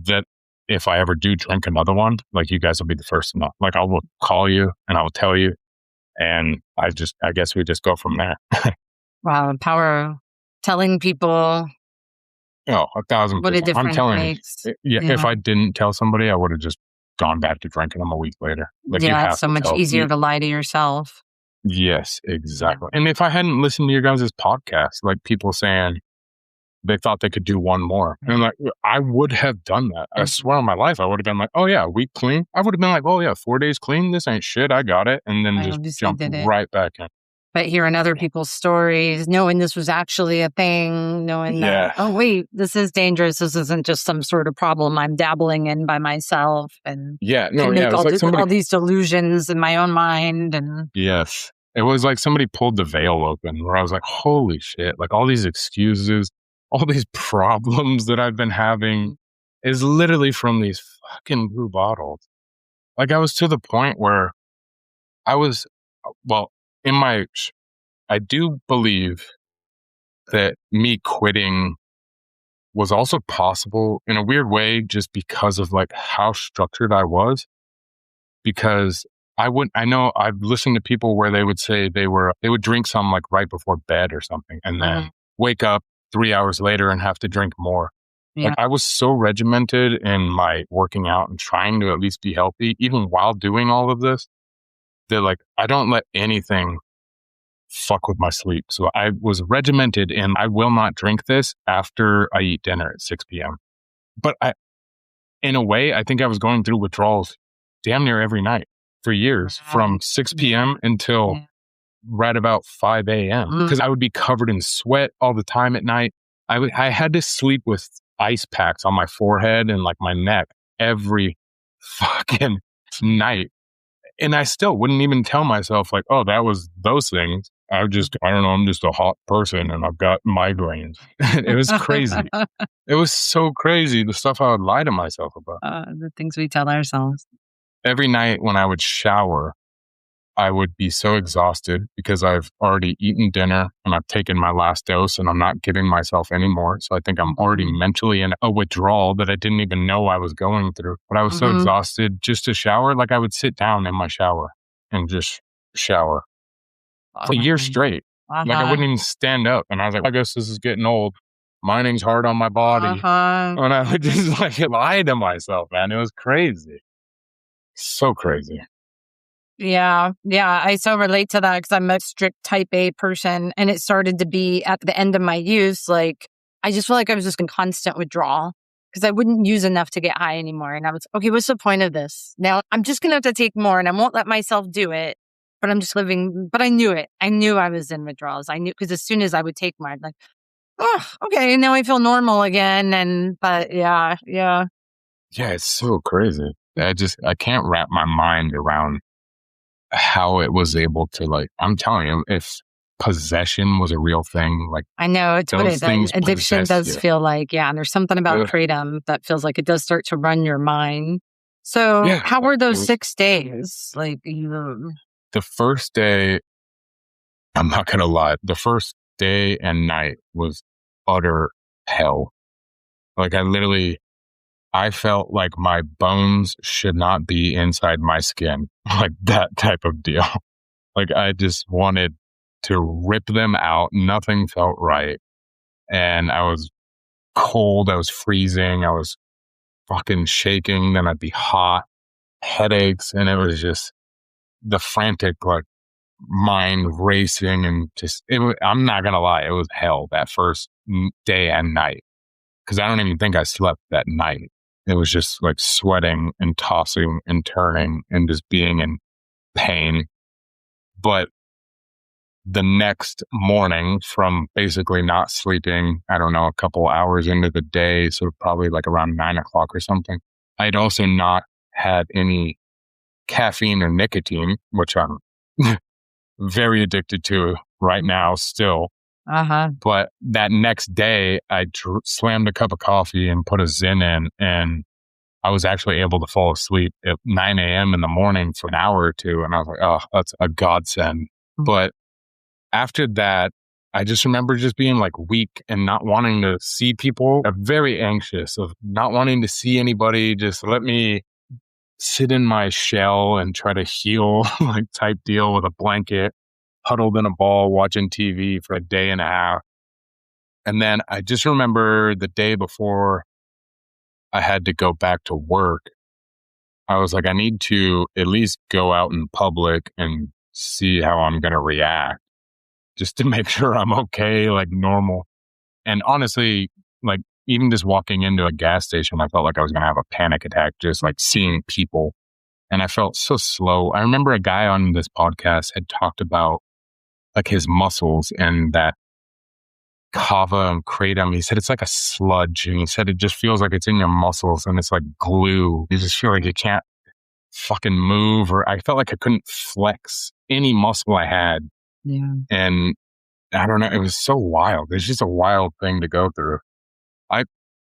that if I ever do drink another one, like you guys will be the first to know. Like I will call you and I will tell you. And I guess we just go from there. Wow. Power telling people. Oh, 1,000%. What a difference I'm telling makes. you, if I didn't tell somebody, I would have just gone back to drinking them a week later. Like, it's so much easier to lie to yourself. Yes, exactly. And if I hadn't listened to your guys' podcast, like people saying they thought they could do one more. And I'm like, I would have done that. I swear on my life, I would have been like, oh yeah, a week clean. I would have been like, oh yeah, 4 days clean. This ain't shit. I got it. And then just jump right back in. But hearing other people's stories, knowing this was actually a thing, knowing that, oh wait, this is dangerous. This isn't just some sort of problem I'm dabbling in by myself. And all these delusions in my own mind. And yes. It was like somebody pulled the veil open where I was like, holy shit, like all these excuses, all these problems that I've been having is literally from these fucking blue bottles. Like I was to the point where I was, well, I do believe that me quitting was also possible in a weird way just because of like how structured I was. Because I know I've listened to people where they would say they would drink some like right before bed or something and then wake up 3 hours later and have to drink more. Yeah. Like I was so regimented in my working out and trying to at least be healthy, even while doing all of this, that like I don't let anything fuck with my sleep. So I was regimented in I will not drink this after I eat dinner at 6 p.m. But in a way, I think I was going through withdrawals damn near every night for years from 6 p.m. until right about 5 a.m. Because I would be covered in sweat all the time at night. I had to sleep with ice packs on my forehead and like my neck every fucking night. And I still wouldn't even tell myself like, oh, that was those things. I don't know, I'm just a hot person and I've got migraines. It was crazy. It was so crazy, the stuff I would lie to myself about. The things we tell ourselves. Every night when I would shower, I would be so exhausted because I've already eaten dinner and I've taken my last dose and I'm not giving myself any more. So I think I'm already mentally in a withdrawal that I didn't even know I was going through. But I was so exhausted just to shower. Like I would sit down in my shower and just shower for years straight. Like I wouldn't even stand up. And I was like, I guess this is getting old. Mining's hard on my body. And I would just like lie to myself, man. It was crazy. So crazy. Yeah. I so relate to that because I'm a strict type A person. And it started to be at the end of my use, like, I just feel like I was just in constant withdrawal because I wouldn't use enough to get high anymore. And I was, okay, what's the point of this? Now I'm just going to have to take more and I won't let myself do it, but I'm just living, but I knew it. I knew I was in withdrawals. I knew because as soon as I would take more, I'd like, oh, okay, now I feel normal again. But yeah. Yeah, it's so crazy. I can't wrap my mind around how it was able to like, I'm telling you, if possession was a real thing, like I know it's what it is. Addiction does feel like, and there's something about kratom that feels like it does start to run your mind. So how were those 6 days? Like the first day, I'm not going to lie, the first day and night was utter hell. Like I felt like my bones should not be inside my skin, like that type of deal. Like I just wanted to rip them out. Nothing felt right. And I was cold. I was freezing. I was fucking shaking. Then I'd be hot, headaches. And it was just the frantic, like mind racing and I'm not going to lie. It was hell that first day and night. Cause I don't even think I slept that night. It was just like sweating and tossing and turning and just being in pain. But the next morning from basically not sleeping, I don't know, a couple hours into the day, so probably like around 9 o'clock or something, I'd also not had any caffeine or nicotine, which I'm very addicted to right now still. But that next day, I slammed a cup of coffee and put a Zyn in, and I was actually able to fall asleep at 9 a.m. in the morning for an hour or two. And I was like, oh, that's a godsend. But after that, I just remember just being like weak and not wanting to see people. I'm very anxious of not wanting to see anybody. Just let me sit in my shell and try to heal, like type deal with a blanket, huddled in a ball, watching TV for a day and a half. And then I just remember the day before I had to go back to work, I was like, I need to at least go out in public and see how I'm going to react just to make sure I'm okay, like normal. And honestly, like even just walking into a gas station, I felt like I was going to have a panic attack, just like seeing people. And I felt so slow. I remember a guy on this podcast had talked about like his muscles and that kava-kratom. He said it's like a sludge, and he said it just feels like it's in your muscles and it's like glue. You just feel like you can't fucking move, or I felt like I couldn't flex any muscle I had. Yeah. And I don't know, it was so wild. It's just a wild thing to go through.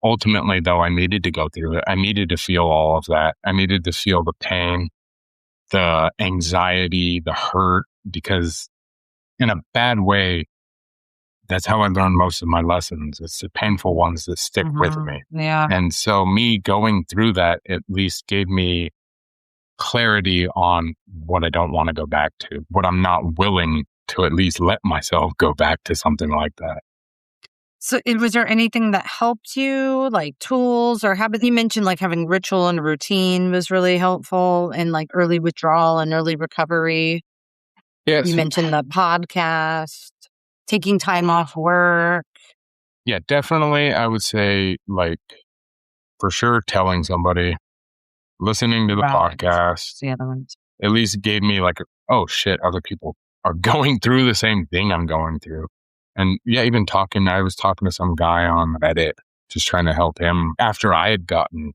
Ultimately, though, I needed to go through it. I needed to feel all of that. I needed to feel the pain, the anxiety, the hurt, because in a bad way, that's how I learned most of my lessons. It's the painful ones that stick with me. Yeah. And so me going through that at least gave me clarity on what I don't want to go back to, what I'm not willing to at least let myself go back to something like that. So was there anything that helped you, like tools or habits? You mentioned like having ritual and routine was really helpful in like early withdrawal and early recovery. Yes. You mentioned the podcast, taking time off work. Yeah, definitely. I would say like for sure telling somebody, listening to the podcast, The other ones. at least gave me like, oh shit, other people are going through the same thing I'm going through. And yeah, even I was talking to some guy on Reddit, just trying to help him. After I had gotten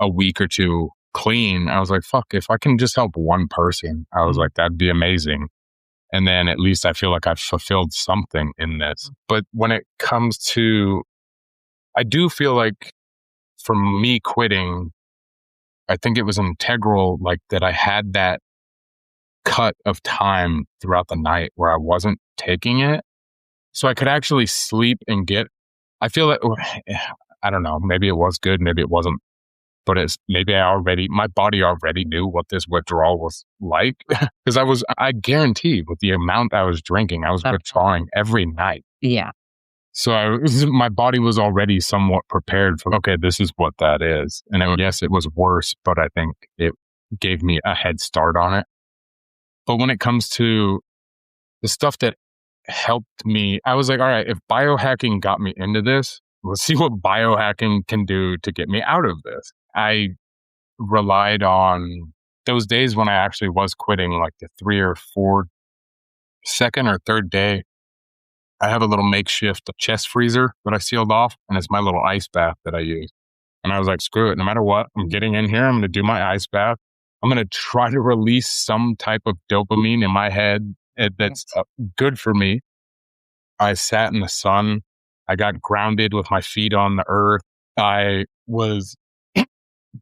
a week or two clean, I was like, fuck, if I can just help one person, I was like, that'd be amazing. And then at least I feel like I've fulfilled something in this. But when it comes to, I do feel like for me quitting, I think it was integral, like that I had that cut of time throughout the night where I wasn't taking it. So I could actually sleep and I feel like, I don't know, maybe it was good, maybe it wasn't, but it's maybe my body already knew what this withdrawal was like. Because I guarantee with the amount I was drinking, I was withdrawing every night. Yeah. So my body was already somewhat prepared for, okay, this is what that is. And yes, it was worse, but I think it gave me a head start on it. But when it comes to the stuff that helped me, I was like, all right, if biohacking got me into this, let's see what biohacking can do to get me out of this. I relied on those days when I actually was quitting, like the 3 or 4 second or third day. I have a little makeshift chest freezer that I sealed off, and it's my little ice bath that I use. And I was like, screw it, no matter what, I'm getting in here, I'm going to do my ice bath. I'm going to try to release some type of dopamine in my head that's good for me. I sat in the sun. I got grounded with my feet on the earth.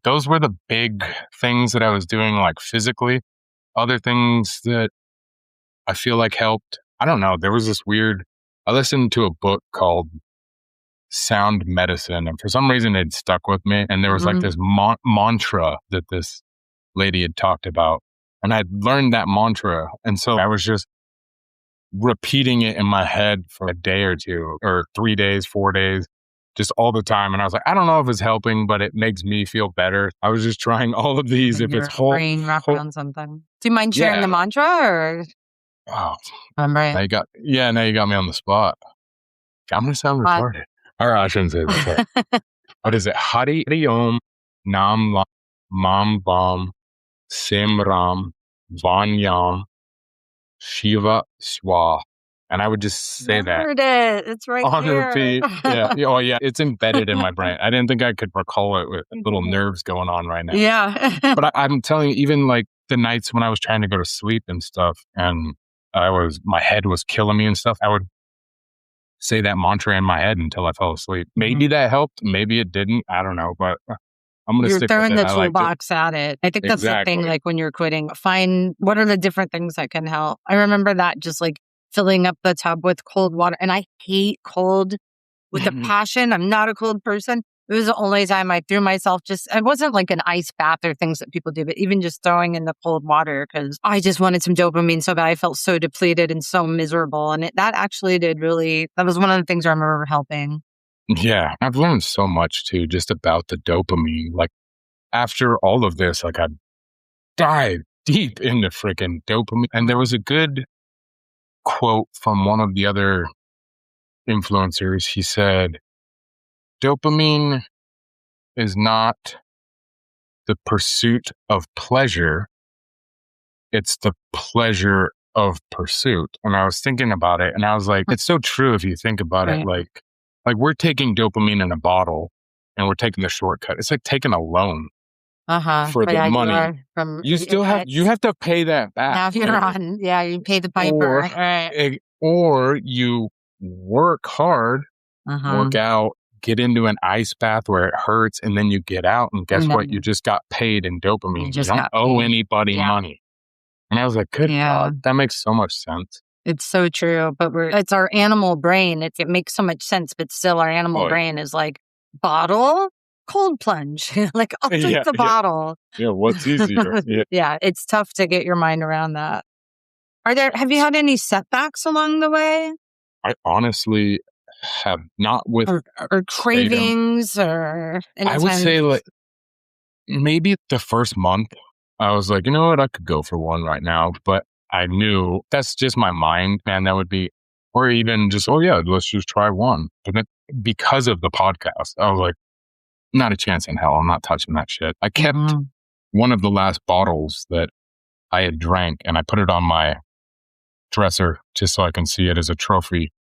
Those were the big things that I was doing, like physically. Other things that I feel like helped, I don't know. There was I listened to a book called Sound Medicine, and for some reason it stuck with me. And there was like this mantra that this lady had talked about. And I'd learned that mantra. And so I was just repeating it in my head for a day or two, or 3 days, 4 days, just all the time. And I was like, I don't know if it's helping, but it makes me feel better. I was just trying all of these. If it's brain wrapped around something. Do you mind sharing the mantra or? Oh, I'm right. now you got me on the spot. I'm going to sound retarded. All right, I shouldn't say that. What is it? Hari Om Nam Mam Vam Sim Ram Vanyam Shiva Swa. And I would just say that. It's right on here. repeat. Yeah. Oh, yeah. It's embedded in my brain. I didn't think I could recall it with little nerves going on right now. Yeah. But I'm telling you, even like the nights when I was trying to go to sleep and stuff, and my head was killing me and stuff, I would say that mantra in my head until I fell asleep. Maybe that helped. Maybe it didn't. I don't know. But I'm going to stick with it. You're throwing the toolbox at it. I think that's the thing, like when you're quitting, find what are the different things that can help. I remember that just like filling up the tub with cold water. And I hate cold with a passion. I'm not a cold person. It was the only time I threw myself it wasn't like an ice bath or things that people do, but even just throwing in the cold water because I just wanted some dopamine so bad. I felt so depleted and so miserable. And that actually that was one of the things I remember helping. Yeah, I've learned so much too, just about the dopamine. Like after all of this, like I dived deep into freaking dopamine. And there was a good quote from one of the other influencers. He said, dopamine is not the pursuit of pleasure. It's the pleasure of pursuit. And I was thinking about it and I was like, it's so true if you think about it. Like we're taking dopamine in a bottle and we're taking the shortcut. It's like taking a loan. for But the yeah, you money. are from You still have to pay that now back. you're on. Yeah, you pay the piper. Right. Or you work hard, Uh-huh. work out, get into an ice bath where it hurts, and then you get out, and guess And what? You then just got paid in dopamine. you You just don't got owe paid. anybody Yeah. money. And I was like, good Yeah. God, that makes so much sense. It's so true. But it's our animal brain. It makes so much sense, but still our animal brain is like, bottle, cold plunge. Like, I'll take the bottle. Yeah, what's easier? Yeah. Yeah, it's tough to get your mind around that. Have you had any setbacks along the way? I honestly have not with Or cravings or I would say like maybe the first month, I was like, you know what, I could go for one right now. But I knew that's just my mind, man. That would be, or even just, oh yeah, let's just try one. But then because of the podcast, I was like, not a chance in hell. I'm not touching that shit. I kept one of the last bottles that I had drank and I put it on my dresser just so I can see it as a trophy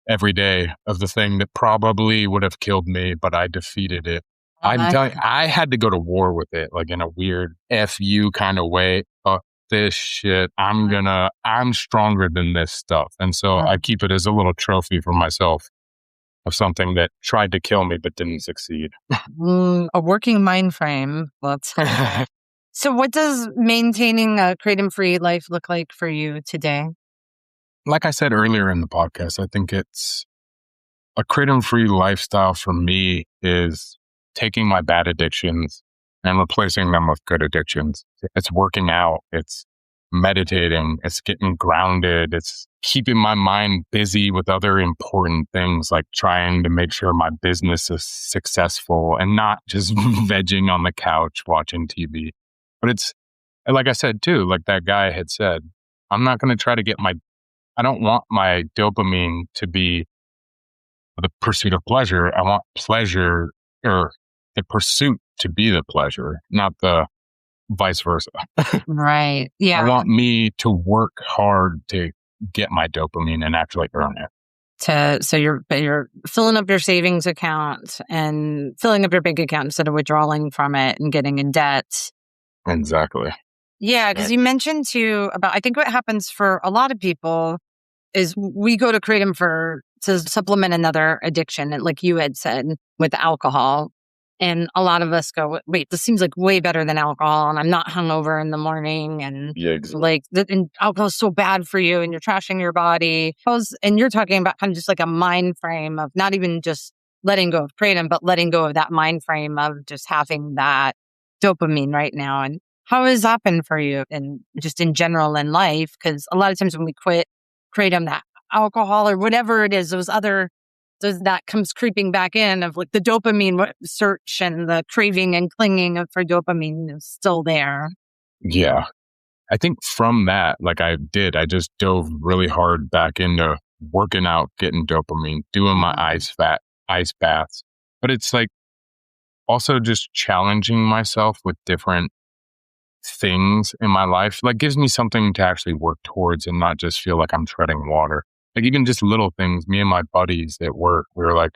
every day of the thing that probably would have killed me, but I defeated it. I'm telling you, I had to go to war with it, like in a weird FU kind of way. This shit, I'm stronger than this stuff. And so I keep it as a little trophy for myself of something that tried to kill me, but didn't succeed. A working mind frame. So what does maintaining a kratom-free life look like for you today? Like I said earlier in the podcast, I think it's a kratom-free lifestyle for me is taking my bad addictions and replacing them with good addictions. It's working out. It's meditating. It's getting grounded. It's keeping my mind busy with other important things, like trying to make sure my business is successful and not just vegging on the couch watching TV. But it's, like I said too, like that guy had said, I'm not going to try to get I don't want my dopamine to be the pursuit of pleasure. I want pleasure or the pursuit to be the pleasure, not the vice versa. Right. Yeah. I want me to work hard to get my dopamine and actually earn it. So you're filling up your savings account and filling up your bank account instead of withdrawing from it and getting in debt. Exactly. Yeah, because you mentioned too about, I think what happens for a lot of people is we go to kratom to supplement another addiction, like you had said with alcohol. And a lot of us go, wait, this seems like way better than alcohol, and I'm not hungover in the morning, and and alcohol is so bad for you, and you're trashing your body. And you're talking about kind of just like a mind frame of not even just letting go of kratom, but letting go of that mind frame of just having that dopamine right now. And how has that been for you, and just in general in life? Because a lot of times when we quit kratom, that alcohol or whatever it is, that comes creeping back in of like the dopamine search and the craving and clinging for dopamine is still there. Yeah. I think from that, like I just dove really hard back into working out, getting dopamine, doing my ice baths. But it's like also just challenging myself with different things in my life, like gives me something to actually work towards and not just feel like I'm treading water. Like even just little things, me and my buddies at work, we were like,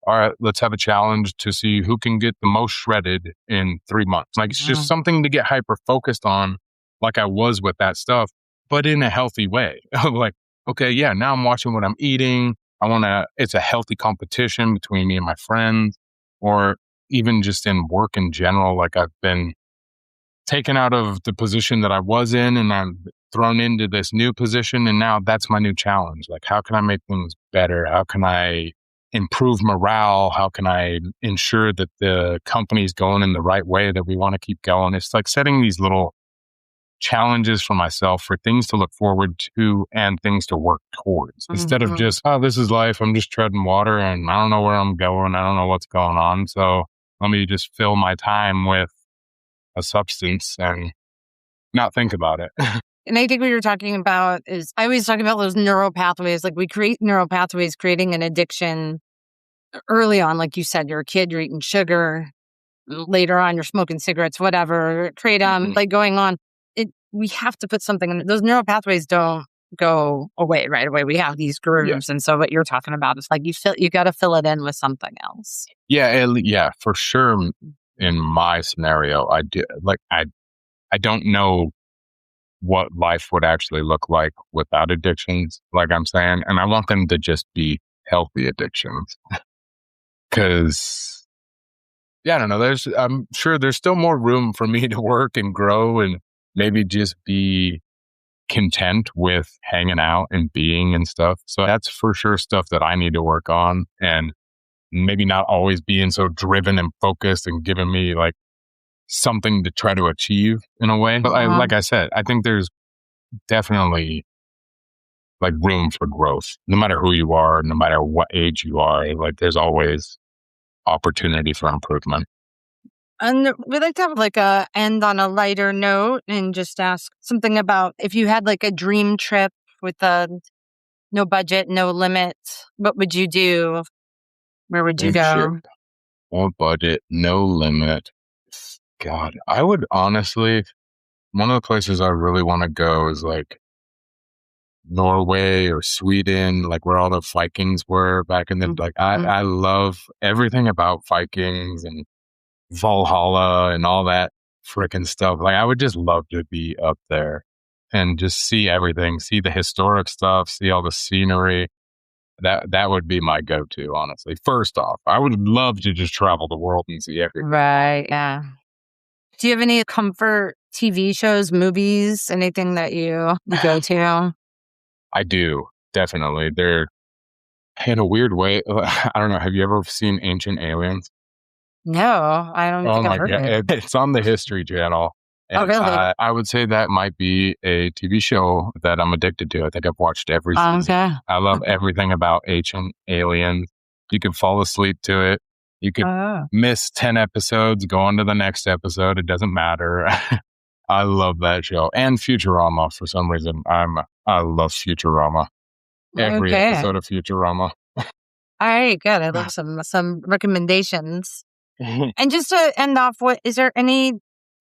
all right, let's have a challenge to see who can get the most shredded in 3 months. Like it's just something to get hyper focused on, like I was with that stuff, but in a healthy way. Like, okay, yeah, now I'm watching what I'm eating. It's a healthy competition between me and my friends, or even just in work in general. Like I've been taken out of the position that I was in and I'm thrown into this new position. And now that's my new challenge. Like, how can I make things better? How can I improve morale? How can I ensure that the company's going in the right way that we want to keep going? It's like setting these little challenges for myself, for things to look forward to and things to work towards, instead of just, oh, this is life. I'm just treading water and I don't know where I'm going. I don't know what's going on. So let me just fill my time with a substance and not think about it. And I think what you're talking about is, I always talk about those neural pathways. Like we create neural pathways, creating an addiction early on. Like you said, you're a kid, you're eating sugar. Later on, you're smoking cigarettes, whatever, kratom, like going on. We have to put something in. Those neural pathways don't go away right away. We have these grooves. And so what you're talking about is like you got to fill it in with something else. Yeah, for sure. in my scenario, I don't know what life would actually look like without addictions, like I'm saying. And I want them to just be healthy addictions. Cause I don't know, I'm sure there's still more room for me to work and grow and maybe just be content with hanging out and being and stuff. So that's for sure stuff that I need to work on, and maybe not always being so driven and focused and giving me like something to try to achieve in a way. But like I said, I think there's definitely like room for growth, no matter who you are, no matter what age you are. Like there's always opportunity for improvement. And we like to have like a end on a lighter note and just ask something about if you had like a dream trip with no budget, no limit, what would you do? Where would you go? No budget, no limit. God, I would honestly, one of the places I really want to go is like Norway or Sweden, like where all the Vikings were back in the, like I love everything about Vikings and Valhalla and all that freaking stuff. Like I would just love to be up there and just see everything, see the historic stuff, see all the scenery. That would be my go-to, honestly. First off, I would love to just travel the world and see everything. Right, yeah. Do you have any comfort TV shows, movies, anything that you go to? I do, definitely. They're in a weird way. I don't know. Have you ever seen Ancient Aliens? No, I don't think I've heard it. It's on the History Channel. And, really? I would say that might be a TV show that I'm addicted to. I think I've watched every season. Okay. I love everything about Ancient Aliens. You can fall asleep to it. You could miss 10 episodes, go on to the next episode. It doesn't matter. I love that show. And Futurama, for some reason. I love Futurama. Every episode of Futurama. All right, good. I love some recommendations. And just to end off, is there any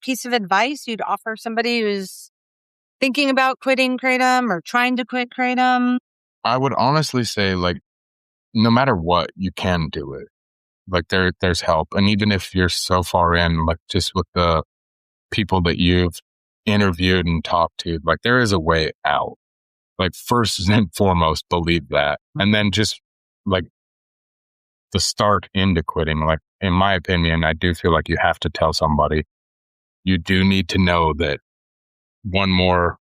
piece of advice you'd offer somebody who's thinking about quitting kratom or trying to quit kratom? I would honestly say, like, no matter what, you can do it. Like there's help. And even if you're so far in, like just with the people that you've interviewed and talked to, like there is a way out. Like first and foremost, believe that. And then just like the start into quitting, like in my opinion, I do feel like you have to tell somebody. You do need to know that one more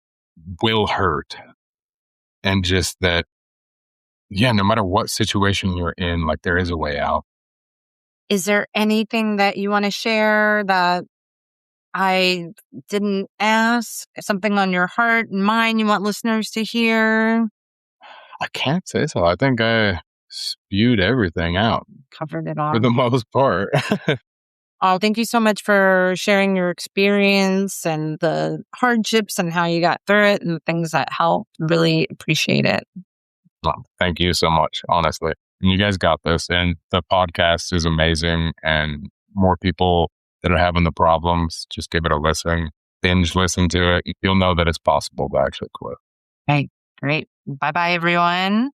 will hurt. And just that, yeah, no matter what situation you're in, like there is a way out. Is there anything that you want to share that I didn't ask? Something on your heart and mind you want listeners to hear? I can't say so. I think I spewed everything out. Covered it all. For the most part. Oh, thank you so much for sharing your experience and the hardships and how you got through it and the things that helped. Really appreciate it. Well, thank you so much, honestly. And you guys got this. And the podcast is amazing. And more people that are having the problems, just give it a listen. Binge listen to it. You'll know that it's possible to actually quit. Hey, great. Bye-bye, everyone.